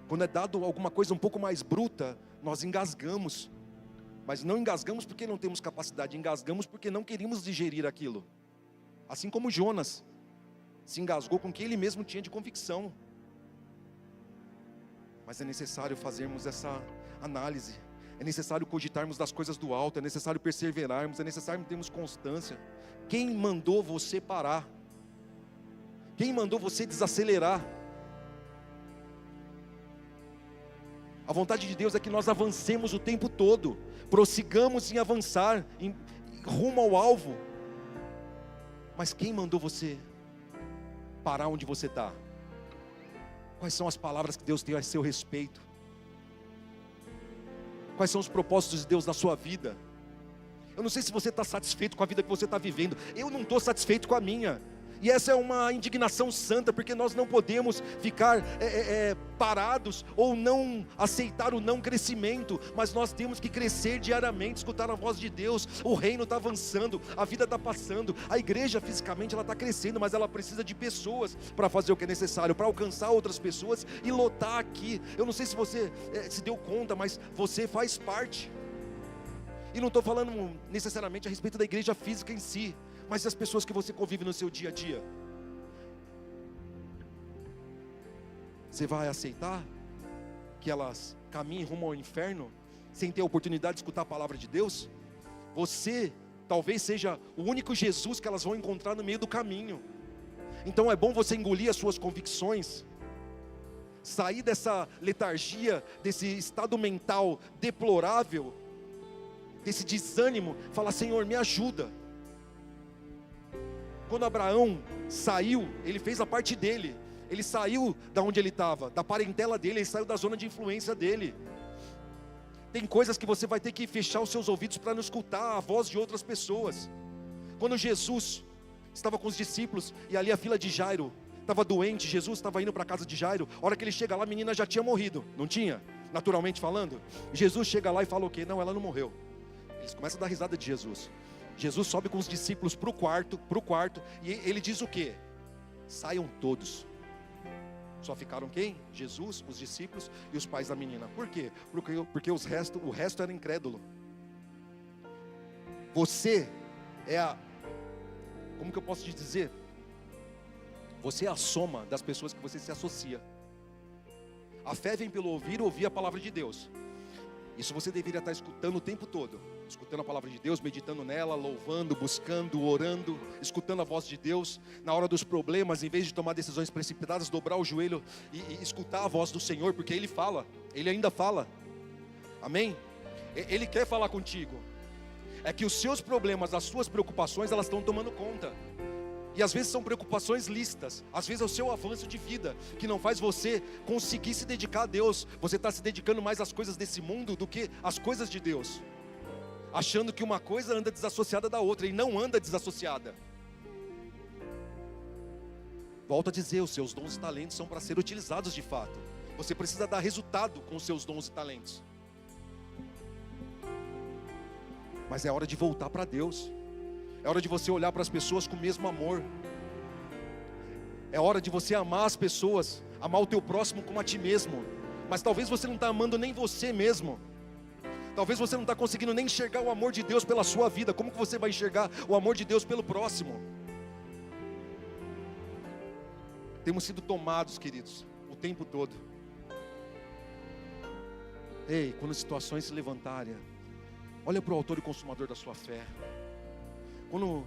Quando é dado alguma coisa um pouco mais bruta, nós engasgamos. Mas não engasgamos porque não temos capacidade, engasgamos porque não queríamos digerir aquilo. Assim como Jonas se engasgou com o que ele mesmo tinha de convicção. Mas é necessário fazermos essa análise. É necessário cogitarmos das coisas do alto, é necessário perseverarmos, é necessário termos constância. Quem mandou você parar? Quem mandou você desacelerar? A vontade de Deus é que nós avancemos o tempo todo, prossigamos em avançar, rumo ao alvo. Mas quem mandou você parar onde você está? Quais são as palavras que Deus tem a seu respeito? Quais são os propósitos de Deus na sua vida? Eu não sei se você está satisfeito com a vida que você está vivendo. Eu não estou satisfeito com a minha. E essa é uma indignação santa, porque nós não podemos ficar parados ou não aceitar o não crescimento, mas nós temos que crescer diariamente, escutar a voz de Deus. O reino está avançando, a vida está passando, a igreja fisicamente ela está crescendo, mas ela precisa de pessoas para fazer o que é necessário, para alcançar outras pessoas e lotar aqui. Eu não sei se você se deu conta, mas você faz parte. E não estou falando necessariamente a respeito da igreja física em si, mas as pessoas que você convive no seu dia a dia. Você vai aceitar que elas caminhem rumo ao inferno sem ter a oportunidade de escutar a palavra de Deus? Você talvez seja o único Jesus que elas vão encontrar no meio do caminho. Então é bom você engolir as suas convicções, sair dessa letargia, desse estado mental deplorável, desse desânimo, falar: Senhor, me ajuda. Quando Abraão saiu, ele fez a parte dele. Ele saiu da onde ele estava, da parentela dele, ele saiu da zona de influência dele. Tem coisas que você vai ter que fechar os seus ouvidos para não escutar a voz de outras pessoas. Quando Jesus estava com os discípulos e ali a fila de Jairo estava doente, Jesus estava indo para a casa de Jairo. A hora que ele chega lá, a menina já tinha morrido, não tinha? Naturalmente falando. Jesus chega lá e fala o quê? Não, ela não morreu. Eles começam a dar risada de Jesus. Jesus sobe com os discípulos para o quarto, e ele diz o quê? Saiam todos. Só ficaram quem? Jesus, os discípulos e os pais da menina. Por quê? Porque o resto era incrédulo. Você é como que eu posso te dizer? Você é a soma das pessoas que você se associa. A fé vem pelo ouvir a palavra de Deus. Isso você deveria estar escutando o tempo todo, escutando a palavra de Deus, meditando nela, louvando, buscando, orando, escutando a voz de Deus. Na hora dos problemas, em vez de tomar decisões precipitadas, dobrar o joelho e escutar a voz do Senhor, porque Ele fala, Ele ainda fala, amém? Ele quer falar contigo. É que os seus problemas, as suas preocupações, elas estão tomando conta. E às vezes são preocupações lícitas, às vezes é o seu avanço de vida que não faz você conseguir se dedicar a Deus. Você está se dedicando mais às coisas desse mundo do que às coisas de Deus, achando que uma coisa anda desassociada da outra, e não anda desassociada. Volto a dizer, os seus dons e talentos são para ser utilizados de fato. Você precisa dar resultado com os seus dons e talentos. Mas é hora de voltar para Deus. É hora de você olhar para as pessoas com o mesmo amor. É hora de você amar as pessoas, amar o teu próximo como a ti mesmo. Mas talvez você não está amando nem você mesmo. Talvez você não está conseguindo nem enxergar o amor de Deus pela sua vida. Como que você vai enxergar o amor de Deus pelo próximo? Temos sido tomados, queridos, o tempo todo. Ei, quando situações se levantarem, olha para o autor e consumador da sua fé. Quando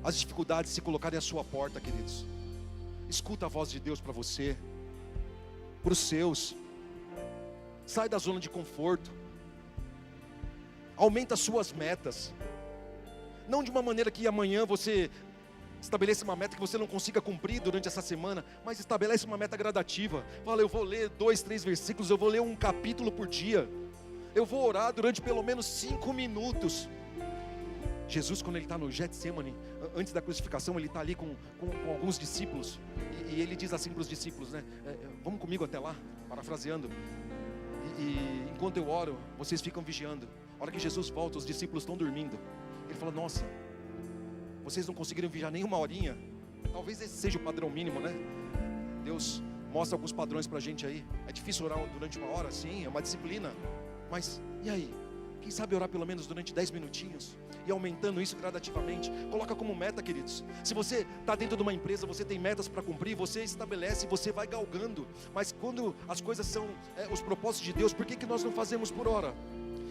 as dificuldades se colocarem à sua porta, queridos, escuta a voz de Deus para você, para os seus. Sai da zona de conforto. Aumenta as suas metas. Não de uma maneira que amanhã você estabeleça uma meta que você não consiga cumprir durante essa semana, mas estabelece uma meta gradativa. Fala, eu vou ler 2, 3 versículos, eu vou ler um capítulo por dia. Eu vou orar durante pelo menos 5 minutos. Jesus, quando ele está no Getsemane, antes da crucificação, ele está ali com alguns discípulos, e ele diz assim para os discípulos, né? Vamos comigo até lá, parafraseando. E enquanto eu oro, vocês ficam vigiando. A hora que Jesus volta, os discípulos estão dormindo. Ele fala, nossa, vocês não conseguiram vigiar nem uma horinha? Talvez esse seja o padrão mínimo, né? Deus mostra alguns padrões para a gente aí. É difícil orar durante uma hora, sim, é uma disciplina. Mas, e aí? Quem sabe orar pelo menos durante 10 minutinhos? E aumentando isso gradativamente. Coloca como meta, queridos. Se você está dentro de uma empresa, você tem metas para cumprir, você estabelece, você vai galgando. Mas quando as coisas são os propósitos de Deus, por que nós não fazemos por hora?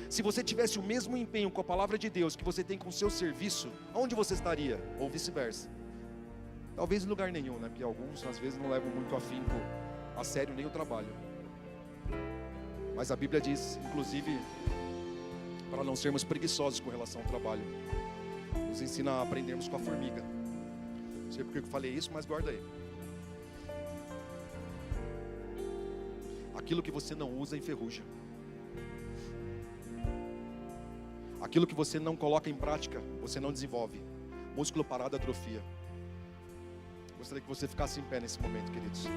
Se você tivesse o mesmo empenho com a palavra de Deus que você tem com o seu serviço, onde você estaria? Ou vice-versa? Talvez em lugar nenhum, né? Porque alguns às vezes não levam muito a sério nem o trabalho. Mas a Bíblia diz, inclusive, para não sermos preguiçosos com relação ao trabalho. Nos ensina a aprendermos com a formiga. Não sei porque eu falei isso, mas guarda aí. Aquilo que você não usa enferruja. Aquilo que você não coloca em prática, você não desenvolve. Músculo parado atrofia. Gostaria que você ficasse em pé nesse momento, queridos.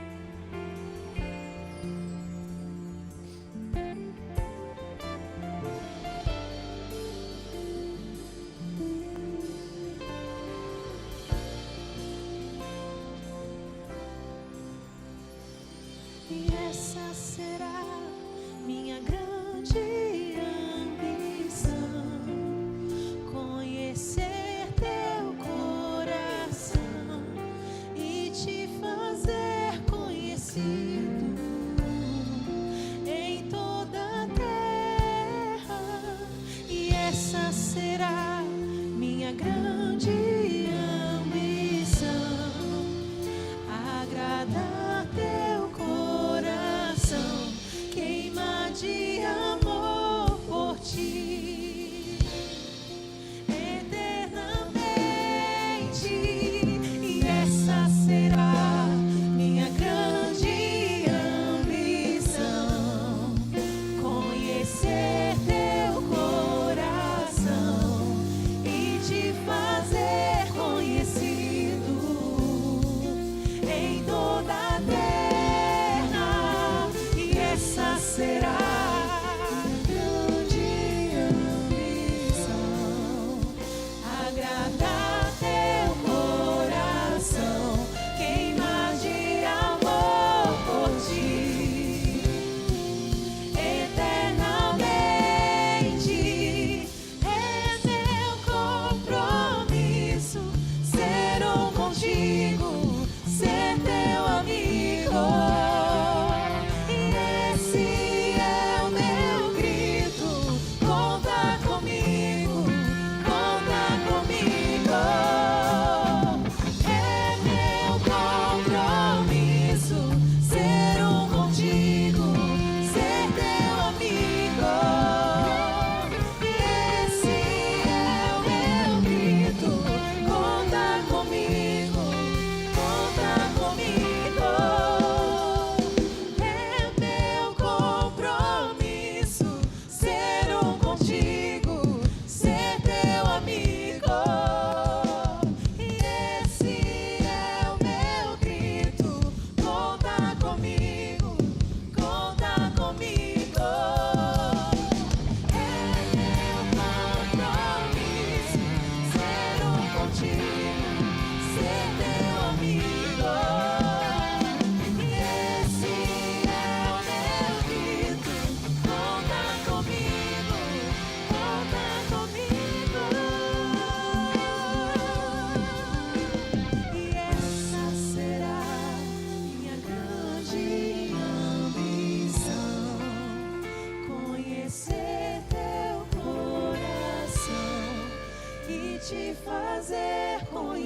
E essa será minha grande ambição, conhecer teu coração e te fazer conhecido em toda a terra. E essa será minha grande ambição, agradar teu coração, queima de amor.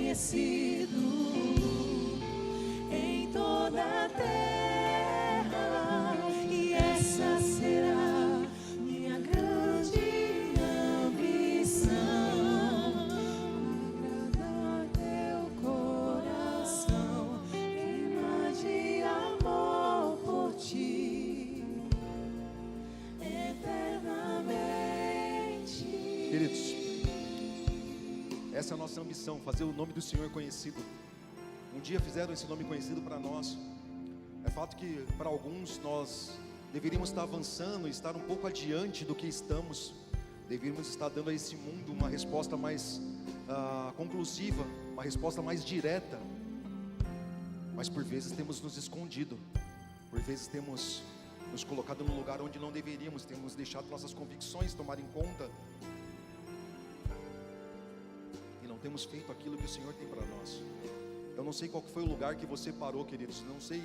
conhecido em toda a terra, e essa será minha grande ambição, agradar teu coração, queimar de amor por ti eternamente. Queridos, essa é a nossa ambição, fazer o nome do Senhor conhecido. Um dia fizeram esse nome conhecido para nós. É fato que para alguns nós deveríamos estar avançando, estar um pouco adiante do que estamos. Deveríamos estar dando a esse mundo uma resposta mais conclusiva, uma resposta mais direta. Mas por vezes temos nos escondido, por vezes temos nos colocado num lugar onde não deveríamos, temos deixado nossas convicções tomarem conta. Não temos feito aquilo que o Senhor tem para nós. Eu não sei qual foi o lugar que você parou, queridos. Não sei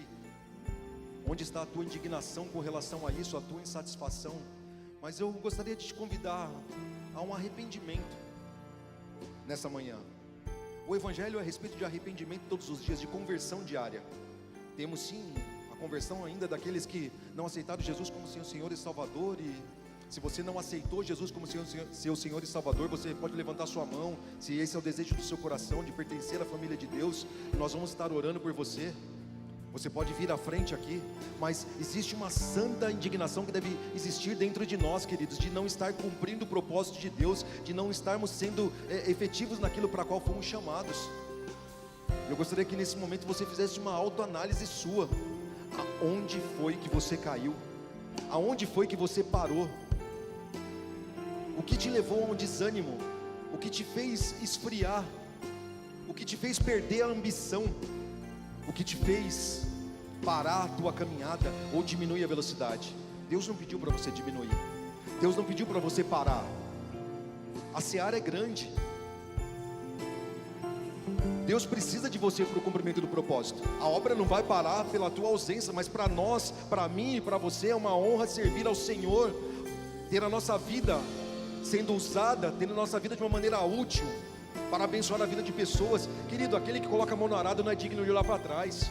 onde está a tua indignação com relação a isso, a tua insatisfação. Mas eu gostaria de te convidar a um arrependimento nessa manhã. O Evangelho é a respeito de arrependimento todos os dias, de conversão diária. Temos sim a conversão ainda daqueles que não aceitaram Jesus como seu Senhor e Salvador. E se você não aceitou Jesus como seu Senhor e Salvador, você pode levantar sua mão. Se esse é o desejo do seu coração, de pertencer à família de Deus, nós vamos estar orando por você. Você pode vir à frente aqui. Mas existe uma santa indignação que deve existir dentro de nós, queridos, de não estar cumprindo o propósito de Deus, de não estarmos sendo efetivos naquilo para qual fomos chamados. Eu gostaria que nesse momento você fizesse uma autoanálise sua. Aonde foi que você caiu? Aonde foi que você parou? O que te levou a um desânimo? O que te fez esfriar? O que te fez perder a ambição? O que te fez parar a tua caminhada ou diminuir a velocidade? Deus não pediu para você diminuir. Deus não pediu para você parar. A seara é grande. Deus precisa de você para o cumprimento do propósito. A obra não vai parar pela tua ausência, mas para nós, para mim e para você é uma honra servir ao Senhor, ter a nossa vida sendo usada, tendo a nossa vida de uma maneira útil, para abençoar a vida de pessoas. Querido, aquele que coloca a mão no arado não é digno de olhar para trás.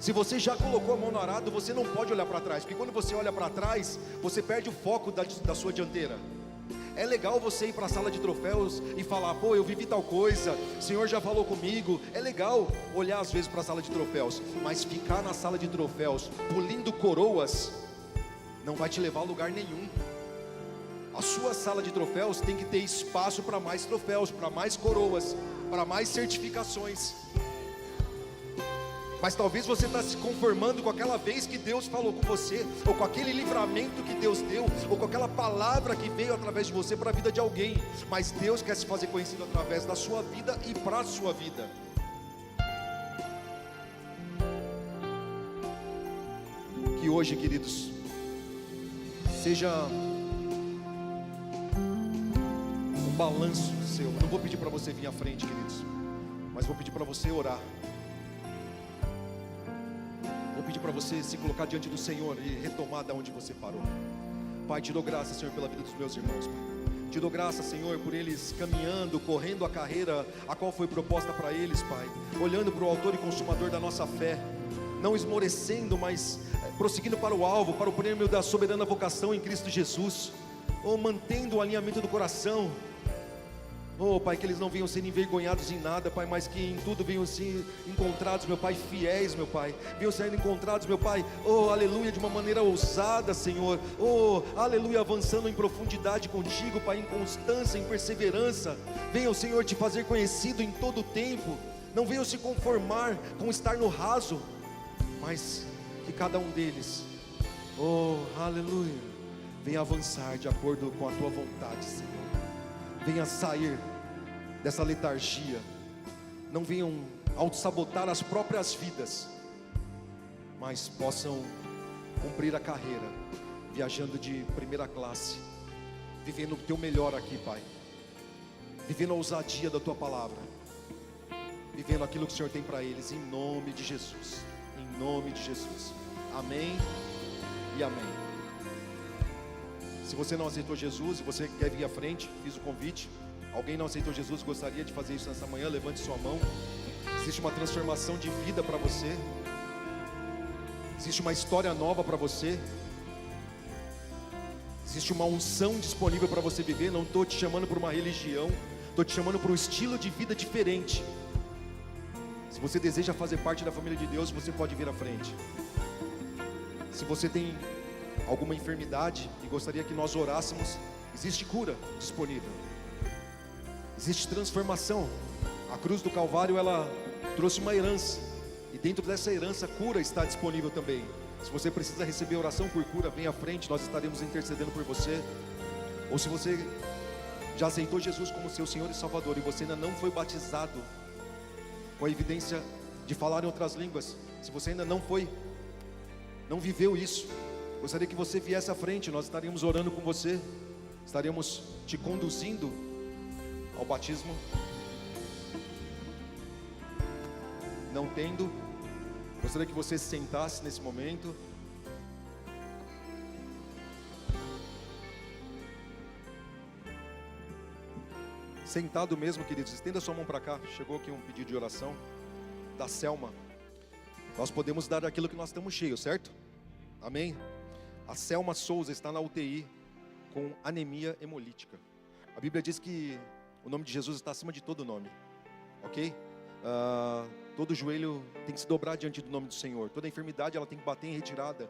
Se você já colocou a mão no arado, você não pode olhar para trás, porque quando você olha para trás, você perde o foco da sua dianteira. É legal você ir para a sala de troféus e falar: pô, eu vivi tal coisa, o Senhor já falou comigo. É legal olhar às vezes para a sala de troféus, mas ficar na sala de troféus pulindo coroas não vai te levar a lugar nenhum. A sua sala de troféus tem que ter espaço para mais troféus, para mais coroas, para mais certificações. Mas talvez você está se conformando com aquela vez que Deus falou com você, ou com aquele livramento que Deus deu, ou com aquela palavra que veio através de você para a vida de alguém. Mas Deus quer se fazer conhecido através da sua vida e para a sua vida. Que hoje, queridos, seja um balanço seu. Eu não vou pedir para você vir à frente, queridos, mas vou pedir para você orar. Vou pedir para você se colocar diante do Senhor e retomar da onde você parou. Pai, te dou graça, Senhor, pela vida dos meus irmãos, Pai. Te dou graça, Senhor, por eles caminhando, correndo a carreira a qual foi proposta para eles, Pai. Olhando para o autor e consumador da nossa fé, não esmorecendo, mas prosseguindo para o alvo, para o prêmio da soberana vocação em Cristo Jesus. Oh, mantendo o alinhamento do coração. Oh, Pai, que eles não venham ser envergonhados em nada, Pai, mas que em tudo venham ser encontrados, meu Pai, fiéis, meu Pai. Venham sendo encontrados, meu Pai, oh, aleluia, de uma maneira ousada, Senhor. Oh, aleluia, avançando em profundidade contigo, Pai, em constância, em perseverança. Venham, Senhor, te fazer conhecido em todo o tempo. Não venham se conformar com estar no raso, mas que cada um deles, oh, aleluia, venha avançar de acordo com a tua vontade, Senhor. Venha sair dessa letargia, não venham auto-sabotar as próprias vidas, mas possam cumprir a carreira, viajando de primeira classe, vivendo o teu melhor aqui, Pai, vivendo a ousadia da tua palavra, vivendo aquilo que o Senhor tem para eles, em nome de Jesus, em nome de Jesus, amém e amém. Se você não aceitou Jesus e você quer vir à frente, fiz o convite, Alguém não aceitou Jesus, gostaria de fazer isso nessa manhã? Levante sua mão. Existe uma transformação de vida para você. Existe uma história nova para você. Existe uma unção disponível para você viver. Não estou te chamando para uma religião, estou te chamando para um estilo de vida diferente. Se você deseja fazer parte da família de Deus, você pode vir à frente. Se você tem alguma enfermidade e gostaria que nós orássemos, existe cura disponível. Existe transformação. A cruz do Calvário, ela trouxe uma herança, e dentro dessa herança, cura está disponível também. Se você precisa receber oração por cura, vem à frente, nós estaremos intercedendo por você. Ou se você já aceitou Jesus como seu Senhor e Salvador, e você ainda não foi batizado com a evidência de falar em outras línguas, se você ainda não viveu isso, gostaria que você viesse à frente, nós estaríamos orando com você, estaríamos te conduzindo ao batismo. Não tendo, gostaria que você se sentasse nesse momento. Sentado mesmo, queridos, estenda sua mão para cá. Chegou aqui um pedido de oração da Selma. Nós podemos dar aquilo que nós estamos cheios, certo? Amém? A Selma Souza está na UTI com anemia hemolítica. A Bíblia diz que o nome de Jesus está acima de todo nome, ok? Todo joelho tem que se dobrar diante do nome do Senhor. Toda enfermidade ela tem que bater em retirada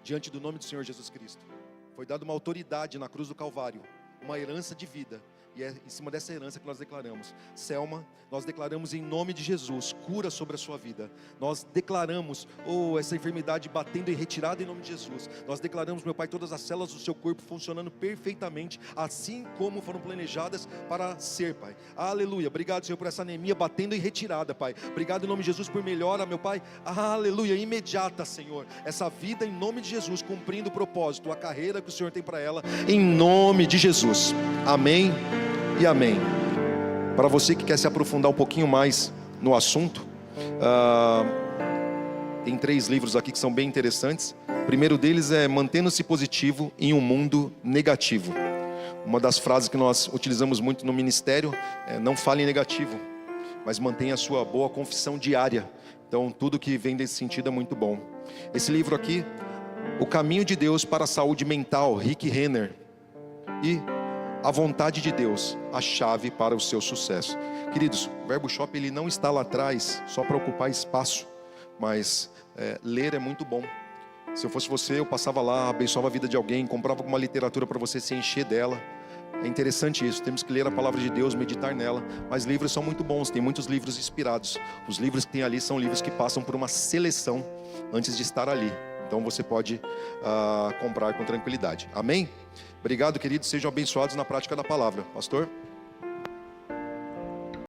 diante do nome do Senhor Jesus Cristo. Foi dada uma autoridade na cruz do Calvário, uma herança de vida. E é em cima dessa herança que nós declaramos. Selma, nós declaramos em nome de Jesus cura sobre a sua vida. Nós declaramos, essa enfermidade batendo em retirada em nome de Jesus. Nós declaramos, meu Pai, todas as células do seu corpo funcionando perfeitamente, assim como foram planejadas para ser, Pai. Aleluia, obrigado, Senhor, por essa anemia batendo em retirada, Pai. Obrigado em nome de Jesus por melhora, meu Pai. Aleluia, imediata, Senhor. Essa vida em nome de Jesus, cumprindo o propósito, a carreira que o Senhor tem para ela, em nome de Jesus. Amém e amém. Para você que quer se aprofundar um pouquinho mais no assunto, tem 3 livros aqui que são bem interessantes. O primeiro deles é Mantendo-se Positivo em um Mundo Negativo. Uma das frases que nós utilizamos muito no ministério é: não fale em negativo, mas mantenha a sua boa confissão diária. Então tudo que vem desse sentido é muito bom. Esse livro aqui, O Caminho de Deus para a Saúde Mental, Rick Renner, e A Vontade de Deus, a chave para o seu sucesso. Queridos, o Verbo Shop ele não está lá atrás só para ocupar espaço, mas ler é muito bom. Se eu fosse você, eu passava lá, abençoava a vida de alguém, comprava alguma literatura para você se encher dela. É interessante isso, temos que ler a palavra de Deus, meditar nela. Mas livros são muito bons, tem muitos livros inspirados. Os livros que tem ali são livros que passam por uma seleção antes de estar ali. Então você pode comprar com tranquilidade. Amém? Obrigado, queridos. Sejam abençoados na prática da palavra. Pastor?